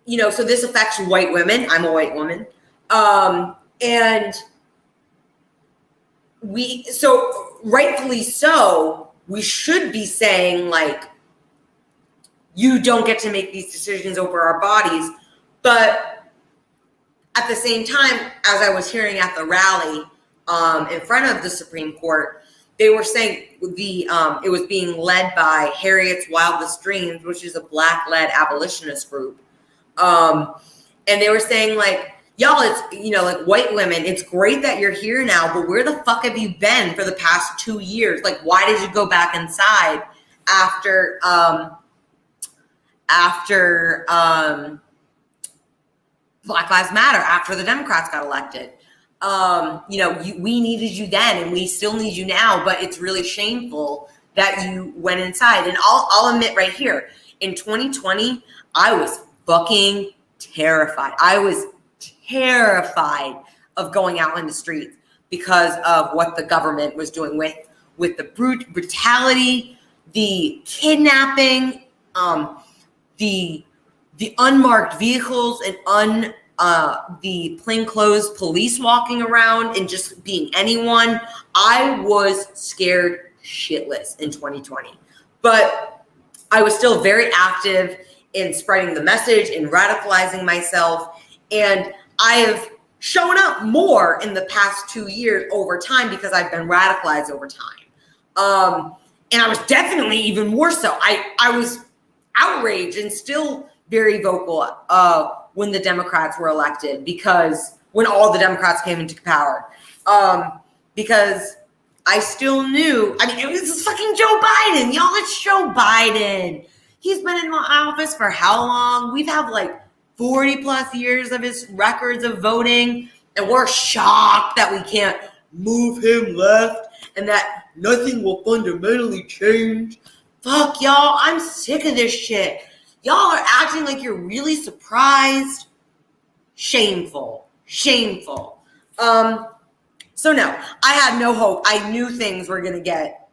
so this affects white women. I'm a white woman. And so rightfully so, we should be saying, you don't get to make these decisions over our bodies. But at the same time, as I was hearing at the rally in front of the Supreme Court, they were saying it was being led by Harriet's Wildest Dreams, which is a Black-led abolitionist group. And they were saying, y'all, it's, white women, it's great that you're here now, but where the fuck have you been for the past 2 years? Why did you go back inside after Black Lives Matter, after the Democrats got elected? We needed you then, and we still need you now, but it's really shameful that you went inside. And I'll admit right here, in 2020, I was fucking terrified. I was terrified of going out in the streets because of what the government was doing with the brutality, the kidnapping, the unmarked vehicles, and the plainclothes police walking around and just being anyone. I was scared shitless in 2020, but I was still very active in spreading the message and radicalizing myself. And I have shown up more in the past 2 years over time because I've been radicalized over time. And I was definitely even more so. I was outraged and still very vocal when the Democrats were elected, because when all the Democrats came into power, because I still knew, it was fucking Joe Biden. Y'all, it's Joe Biden. He's been in office for how long? We've had 40 plus years of his records of voting, and we're shocked that we can't move him left and that nothing will fundamentally change. Fuck y'all, I'm sick of this shit. Y'all are acting like you're really surprised Shameful. So no, I had no hope. I knew things were going to get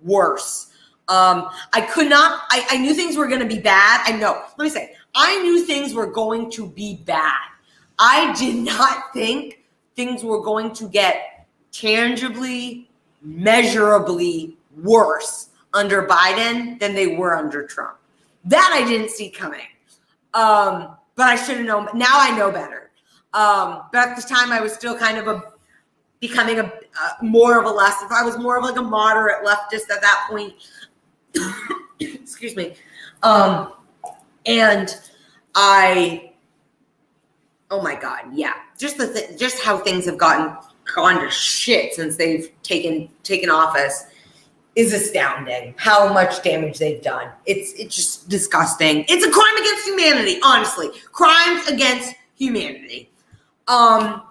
worse. I knew things were going to be bad. I knew things were going to be bad. I did not think things were going to get tangibly, measurably worse under Biden than they were under Trump. That I didn't see coming. But I should have known. Now I know better. But at the time, I was still kind of becoming more of a leftist. I was more of like a moderate leftist at that point. Excuse me. And oh my God, yeah. Just how things have gone to shit since they've taken office is astounding. How much damage they've done. It's just disgusting. It's a crime against humanity, honestly. Crimes against humanity. And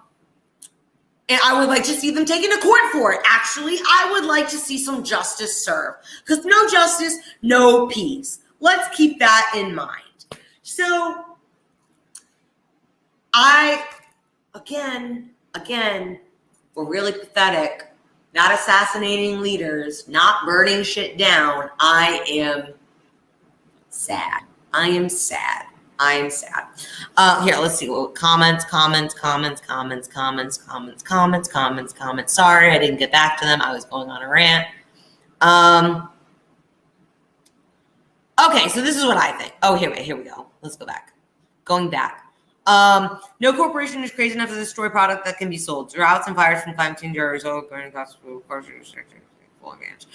I would like to see them taken to court for it. Actually, I would like to see some justice served. Because no justice, no peace. Let's keep that in mind. So, again, we're really pathetic. Not assassinating leaders, not burning shit down. I am sad. Here, let's see. Well, comments. Sorry, I didn't get back to them. I was going on a rant. Okay, so this is what I think. Oh, here we go. Let's go back. Going back. No corporation is crazy enough to destroy product that can be sold. Droughts and fires from climate change are result of costs full advantage.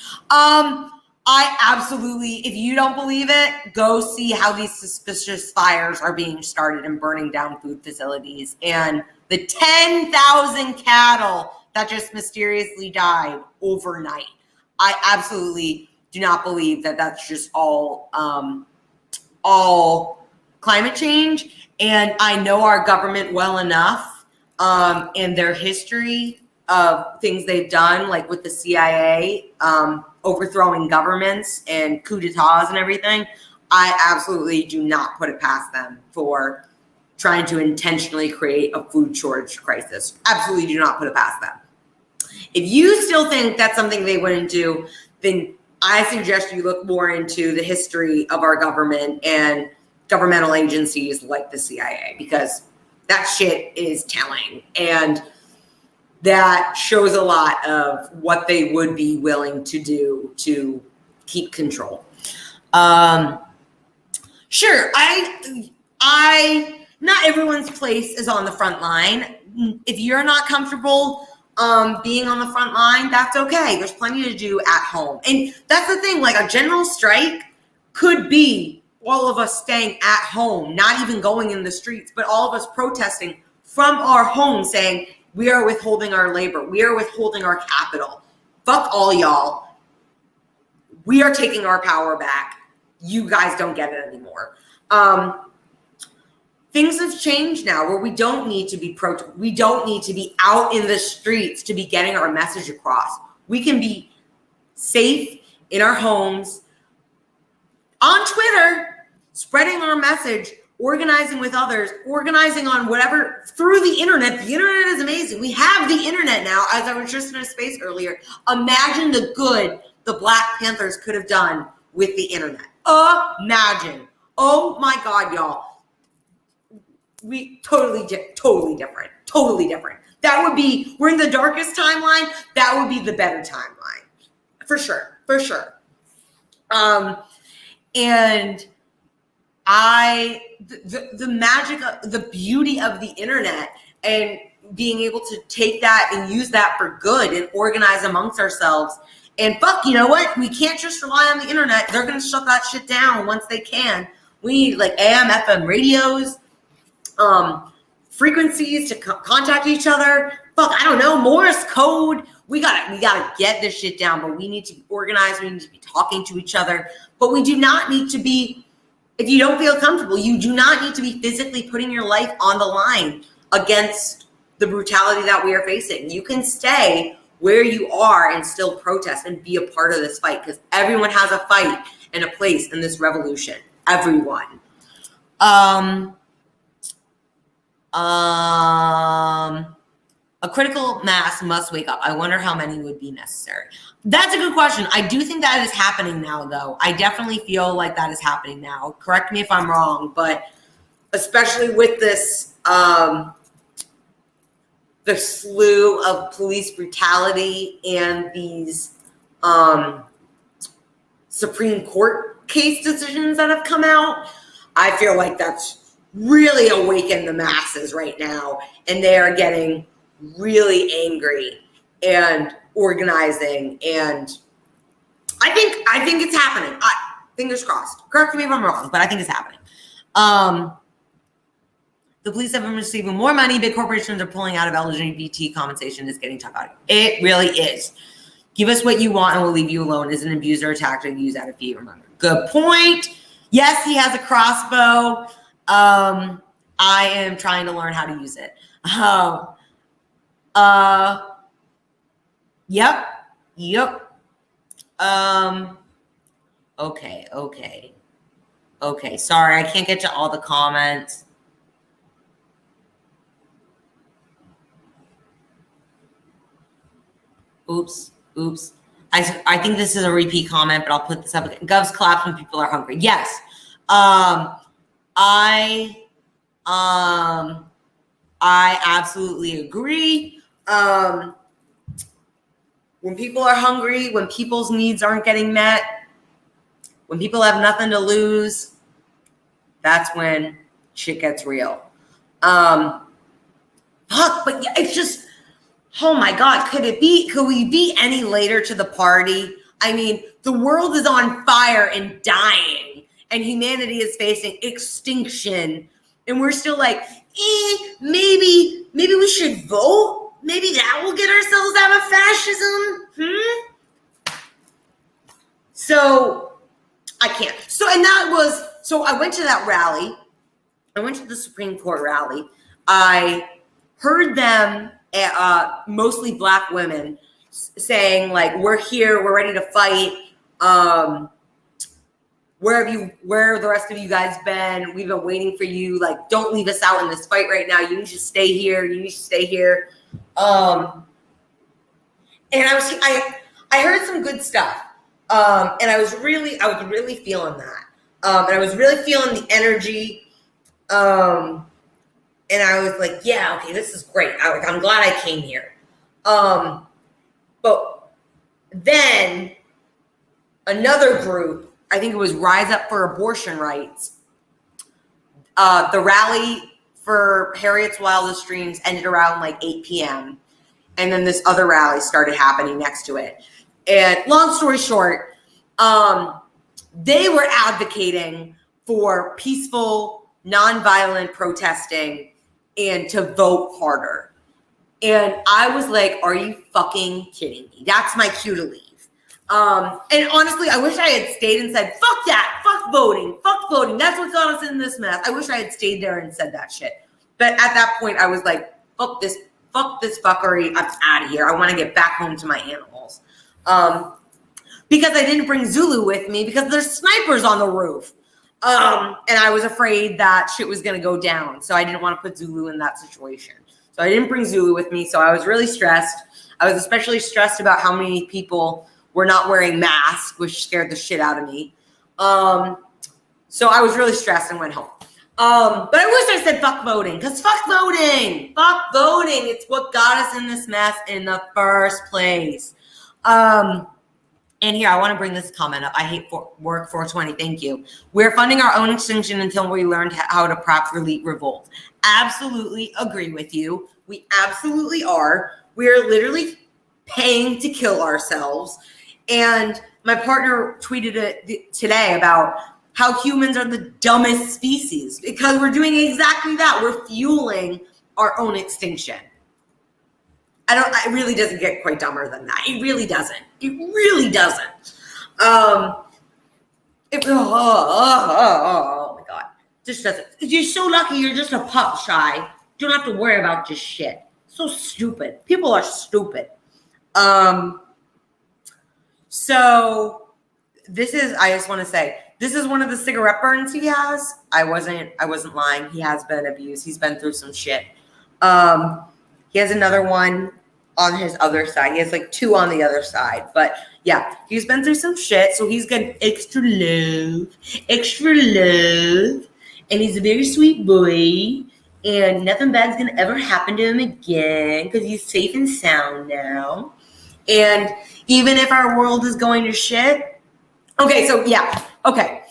I absolutely, if you don't believe it, go see how these suspicious fires are being started and burning down food facilities and the 10,000 cattle that just mysteriously died overnight. I absolutely do not believe that that's just all climate change. And I know our government well enough and their history of things they've done, like with the CIA, overthrowing governments and coups d'etats and everything. I absolutely do not put it past them for trying to intentionally create a food shortage crisis. Absolutely do not put it past them. If you still think that's something they wouldn't do, then I suggest you look more into the history of our government and governmental agencies like the CIA, because that shit is telling. And that shows a lot of what they would be willing to do to keep control. Sure, not everyone's place is on the front line. If you're not comfortable being on the front line, that's okay. There's plenty to do at home. And that's the thing, like a general strike could be all of us staying at home, not even going in the streets, but all of us protesting from our home saying, we are withholding our labor. We are withholding our capital. Fuck all y'all. We are taking our power back. You guys don't get it anymore. Things have changed now where we don't need to be we don't need to be out in the streets to be getting our message across. We can be safe in our homes, on Twitter, spreading our message, organizing with others, organizing on whatever through the internet. The internet is amazing. We have the internet now. As I was just in a space earlier, imagine the good the Black Panthers could have done with the internet. Imagine. Oh my God, y'all. We totally different. That would be, we're in the darkest timeline. That would be the better timeline. For sure. And the magic of the beauty of the internet and being able to take that and use that for good and organize amongst ourselves. And fuck, you know what? We can't just rely on the internet. They're going to shut that shit down once they can. We need like AM, FM radios, frequencies to contact each other. Fuck, I don't know, Morse code. We gotta get this shit down, but we need to be organized. We need to be talking to each other, but we do not need to be, if you don't feel comfortable, you do not need to be physically putting your life on the line against the brutality that we are facing. You can stay where you are and still protest and be a part of this fight, because everyone has a fight and a place in this revolution. Everyone. A critical mass must wake up. I wonder how many would be necessary. That's a good question. I do think that is happening now, though. I definitely feel like that is happening now. Correct me if I'm wrong, but especially with this, the slew of police brutality and these Supreme Court case decisions that have come out, I feel like that's really awakened the masses right now, and they are getting really angry and organizing, and I think it's happening. Fingers crossed. Correct me if I'm wrong, but I think it's happening. The police have been receiving more money. Big corporations are pulling out of LGBT compensation. It's getting tough out. It really is. Give us what you want and we'll leave you alone is an abuser or tactic used out of fear. Remember. Good point. Yes, he has a crossbow. I am trying to learn how to use it. Yep. Okay. Sorry, I can't get to all the comments. Oops. I think this is a repeat comment, but I'll put this up again. Govs claps when people are hungry. Yes. I absolutely agree. When people are hungry, when people's needs aren't getting met, when people have nothing to lose, that's when shit gets real. But yeah, it's just, oh my God, could we be any later to the party? I mean, the world is on fire and dying, and humanity is facing extinction. And we're still like, maybe we should vote. Maybe that will get ourselves out of fascism. So I can't. So I went to that rally. I went to the Supreme Court rally. I heard them, mostly Black women, saying like, we're here, we're ready to fight. Where have the rest of you guys been? We've been waiting for you. Like, don't leave us out in this fight right now. You need to stay here. And I heard some good stuff. And I was really feeling that. And I was really feeling the energy. And I was like, yeah, okay, this is great. I'm glad I came here. But then another group, I think it was Rise Up for Abortion Rights. The rally for Harriet's Wildest Dreams ended around like 8 p.m. And then this other rally started happening next to it. And long story short, they were advocating for peaceful, nonviolent protesting and to vote harder. And I was like, are you fucking kidding me? That's my cue to leave. And honestly, I wish I had stayed and said, fuck that, fuck voting. That's what got us in this mess. I wish I had stayed there and said that shit. But at that point, I was like, fuck this fuckery. I'm out of here. I want to get back home to my animals. Because I didn't bring Zulu with me because there's snipers on the roof. And I was afraid that shit was going to go down. So I didn't want to put Zulu in that situation. So I didn't bring Zulu with me. So I was really stressed. I was especially stressed about how many people were not wearing masks, which scared the shit out of me. So I was really stressed and went home. But I wish I said fuck voting, because fuck voting. It's what got us in this mess in the first place. And here, I want to bring this comment up. I hate work 420. Thank you. We're funding our own extinction until we learned how to properly revolt. Absolutely agree with you. We absolutely are. We are literally paying to kill ourselves. And my partner tweeted it today about how humans are the dumbest species because we're doing exactly that. We're fueling our own extinction. It really doesn't get quite dumber than that. It really doesn't. Oh my God. Just doesn't. You're so lucky you're just a pup, Shy. You don't have to worry about just shit. So stupid. People are stupid. So this is, I just want to say, this is one of the cigarette burns he has. I wasn't lying. He has been abused. He's been through some shit. He has another one on his other side. He has like 2 on the other side. But yeah, he's been through some shit. So he's getting extra love. And he's a very sweet boy. And nothing bad's going to ever happen to him again because he's safe and sound now. And even if our world is going to shit. Okay, so yeah. Okay.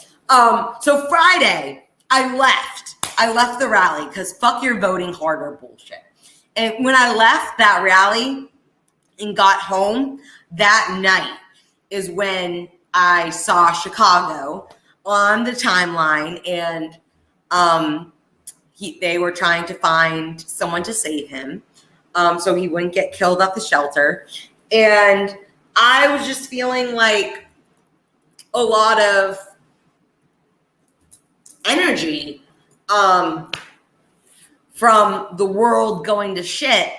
So Friday, I left the rally because fuck your voting harder bullshit. And when I left that rally and got home, that night is when I saw Chicago on the timeline, and they were trying to find someone to save him so he wouldn't get killed at the shelter. And I was just feeling like a lot of energy from the world going to shit.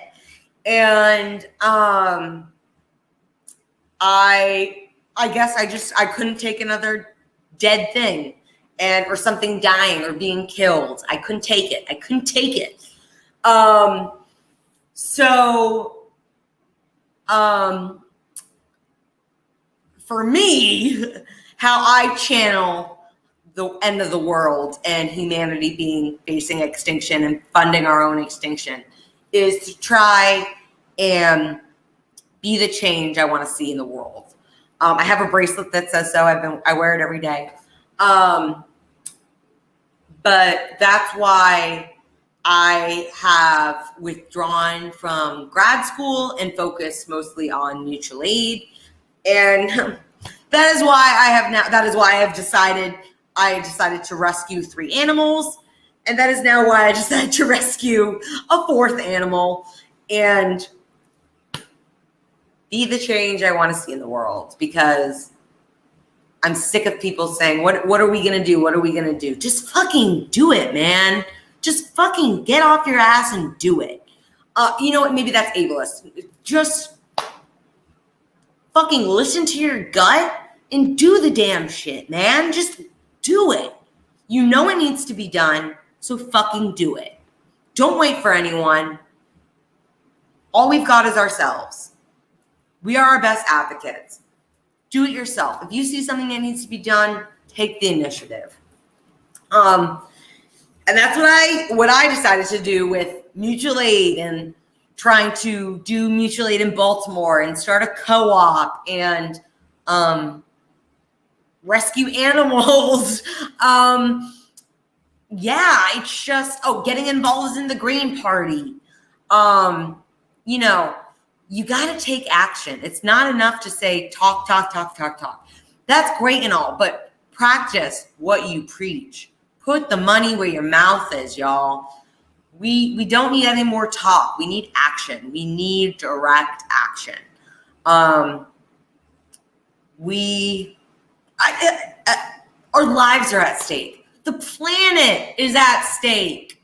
And I guess I couldn't take another dead thing or something dying or being killed. I couldn't take it. For me, how I channel the end of the world and humanity facing extinction and funding our own extinction is to try and be the change I want to see in the world. I have a bracelet that says so. I wear it every day. But that's why I have withdrawn from grad school and focused mostly on mutual aid. And that is why I decided to rescue 3 animals. And that is now why I decided to rescue a 4th animal and be the change I want to see in the world, because I'm sick of people saying, what are we going to do? What are we going to do? Just fucking do it, man. Just fucking get off your ass and do it. You know what? Maybe that's ableist. Just fucking listen to your gut and do the damn shit, man. Just do it. You know it needs to be done, so fucking do it. Don't wait for anyone. All we've got is ourselves. We are our best advocates. Do it yourself. If you see something that needs to be done, take the initiative. And that's what I decided to do with mutual aid and trying to do mutual aid in Baltimore and start a co-op and rescue animals. It's just, getting involved in the Green Party. You got to take action. It's not enough to say talk. That's great and all, but practice what you preach. Put the money where your mouth is, y'all. We don't need any more talk. We need action. We need direct action. Our lives are at stake. The planet is at stake.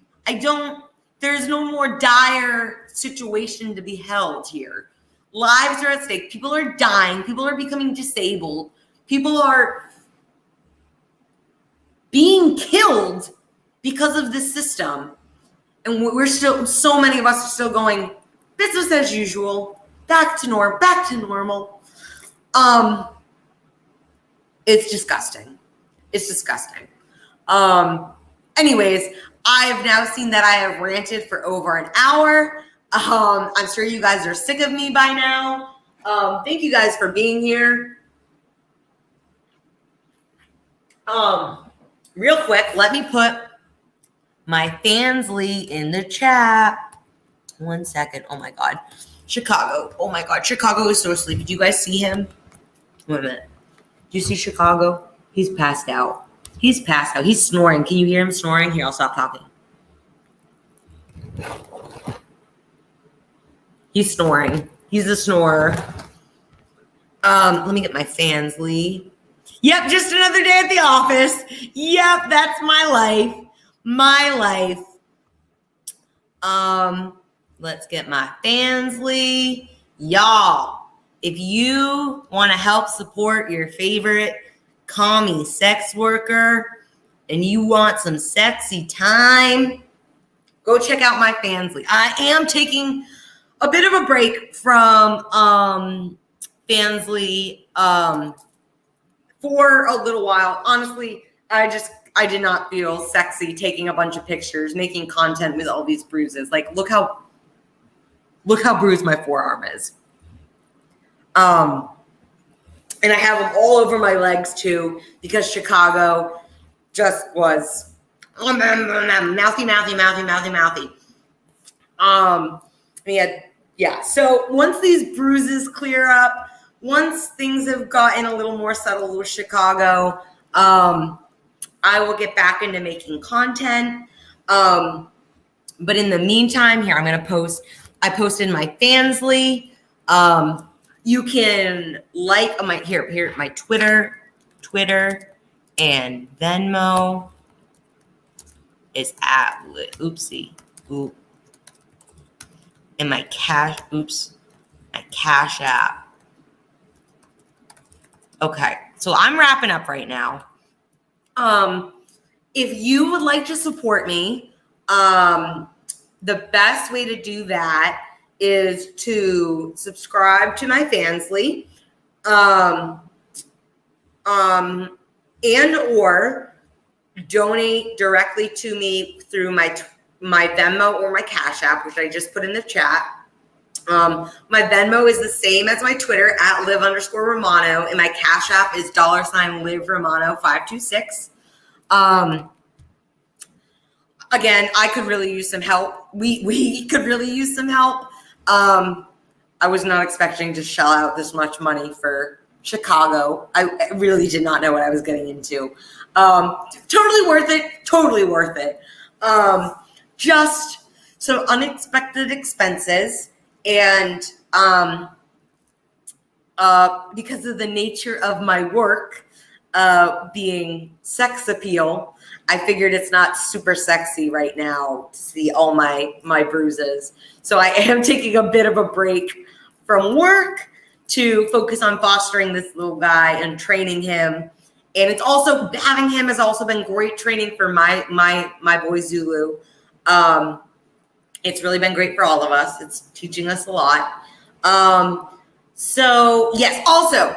There's no more dire situation to be held here. Lives are at stake. People are dying. People are becoming disabled. People are being killed because of this system. And so many of us are still going, business as usual, back to normal. It's disgusting. Anyways, I have now seen that I have ranted for over an hour. I'm sure you guys are sick of me by now. Thank you guys for being here. Real quick, let me put my Fansly in the chat. 1 second. Oh my God. Chicago. Oh my God. Chicago is so asleep. Did you guys see him? Wait a minute. Do you see Chicago? He's passed out. He's snoring. Can you hear him snoring? Here, I'll stop talking. He's snoring. He's a snorer. Let me get my Fansly. Yep, just another day at the office. Yep, that's my life. Let's get my Fansly. Y'all, if you want to help support your favorite call me sex worker and you want some sexy time, go check out my Fansly. I am taking a bit of a break from Fansly for a little while. Honestly, I did not feel sexy taking a bunch of pictures, making content with all these bruises. Like, look how bruised my forearm is. And I have them all over my legs too, because Chicago just was mouthy. Yeah. So once these bruises clear up, once things have gotten a little more settled with Chicago, I will get back into making content. But in the meantime, here I'm going to post. I posted my Fansly. You can like my my Twitter and Venmo is at and my Cash App. Okay, so I'm wrapping up right now. If you would like to support me, the best way to do that is to subscribe to my Fansly, and or donate directly to me through my Venmo or my Cash App, which I just put in the chat. My Venmo is the same as my Twitter at @liv_Romano, and my Cash App is $livromano526. Again, I could really use some help. We could really use some help. I was not expecting to shell out this much money for Chicago. I really did not know what I was getting into. Totally worth it. Just some unexpected expenses, and because of the nature of my work being sex appeal, I figured it's not super sexy right now to see all my bruises. So I am taking a bit of a break from work to focus on fostering this little guy and training him. And it's also, having him has also been great training for my boy Zulu. It's really been great for all of us. It's teaching us a lot. So yes, also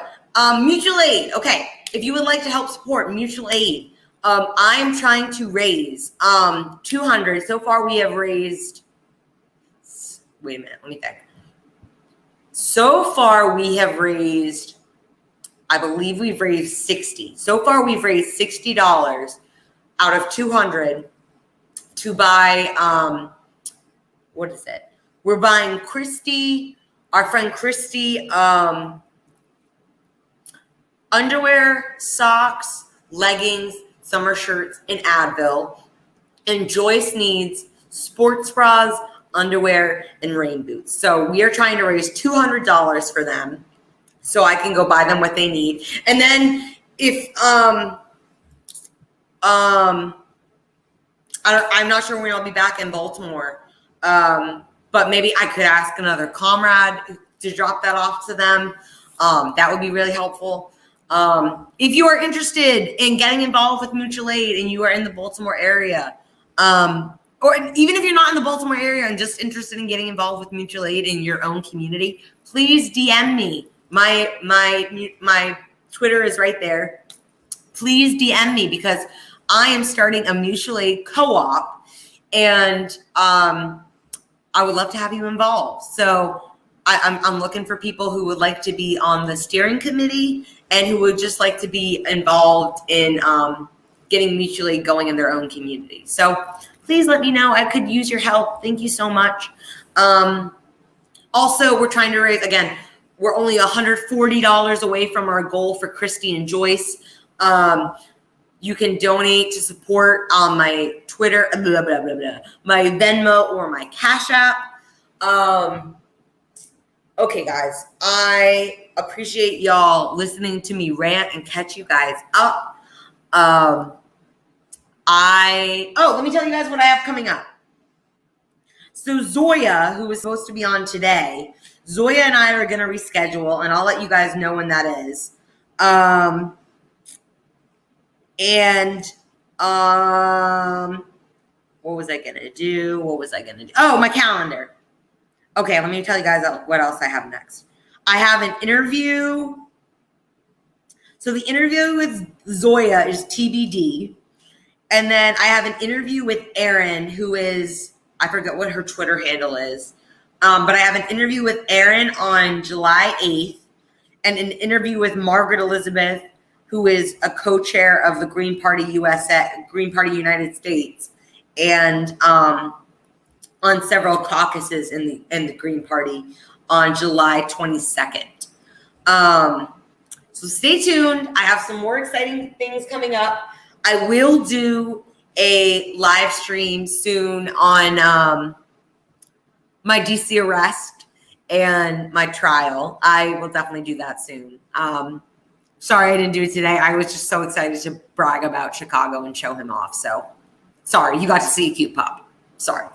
mutual aid. Okay, if you would like to help support mutual aid, I am trying to raise 200. So far we have raised, wait a minute, let me think. So far we have raised, I believe we've raised 60. So far we've raised $60 out of 200 to buy, what is it? We're buying our friend Christy, underwear, socks, leggings, summer shirts, and Advil. And Joyce needs sports bras, underwear, and rain boots. So we are trying to raise $200 for them so I can go buy them what they need. And then if I'm not sure when I'll be back in Baltimore, but maybe I could ask another comrade to drop that off to them. That would be really helpful. If you are interested in getting involved with mutual aid and you are in the Baltimore area, or even if you're not in the Baltimore area and just interested in getting involved with mutual aid in your own community, please DM me. My Twitter is right there. Please DM me, because I am starting a mutual aid co-op, and I would love to have you involved. So I'm looking for people who would like to be on the steering committee and who would just like to be involved in getting mutual aid going in their own community. So please let me know. I could use your help. Thank you so much. Also, we're trying to raise, again, we're only $140 away from our goal for Christy and Joyce. You can donate to support on my Twitter, my Venmo, or my Cash App. Okay, guys, I appreciate y'all listening to me rant and catch you guys up. Let me tell you guys what I have coming up. So Zoya, who was supposed to be on today, Zoya and I are going to reschedule, and I'll let you guys know when that is. And what was I gonna do? Oh, my calendar. Okay, let me tell you guys what else I have next. I have an interview. So the interview with Zoya is TBD. And then I have an interview with Erin, who is, I forget what her Twitter handle is. But I have an interview with Erin on July 8th and an interview with Margaret Elizabeth, who is a co-chair of the Green Party United States, and on several caucuses in the Green Party on July 22nd. So stay tuned. I have some more exciting things coming up. I will do a live stream soon on my DC arrest and my trial. I will definitely do that soon. Sorry I didn't do it today. I was just so excited to brag about Chicago and show him off. So sorry, you got to see a cute pup. Sorry.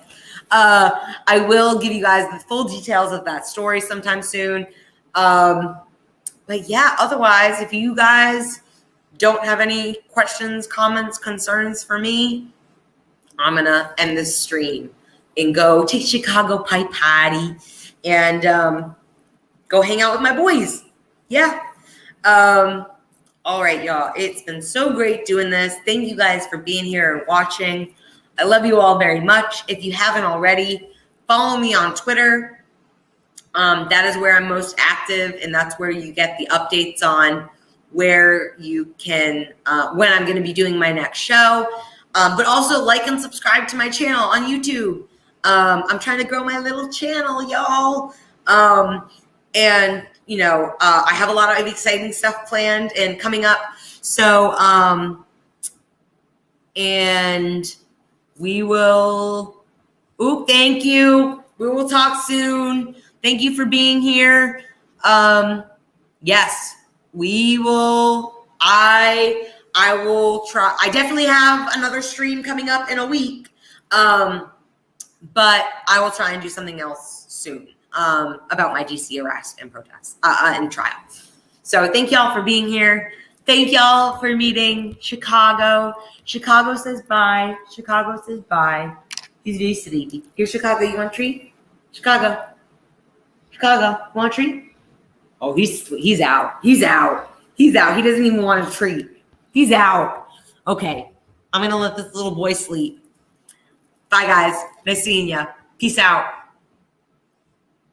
I will give you guys the full details of that story sometime soon. But yeah, otherwise, if you guys don't have any questions, comments, concerns for me, I'm going to end this stream and go take Chicago Pie Patty and go hang out with my boys. Yeah. All right, y'all. It's been so great doing this. Thank you guys for being here and watching. I love you all very much. If you haven't already, follow me on Twitter. That is where I'm most active, and that's where you get the updates on where you can, when I'm going to be doing my next show. But also like and subscribe to my channel on YouTube. I'm trying to grow my little channel, y'all. And, you know, I have a lot of exciting stuff planned and coming up. So, and we will, thank you. We will talk soon. Thank you for being here. Yes, we will. I will try. I definitely have another stream coming up in a week. But I will try and do something else soon about my DC arrest and protest and trial. So thank y'all for being here. Thank y'all for meeting Chicago. Chicago says bye. Chicago says bye. He's very sleepy. Here, Chicago, you want a treat? Chicago, you want a treat? Oh, he's out. He's out. He doesn't even want a treat. He's out. Okay, I'm going to let this little boy sleep. Bye, guys. Nice seeing ya. Peace out.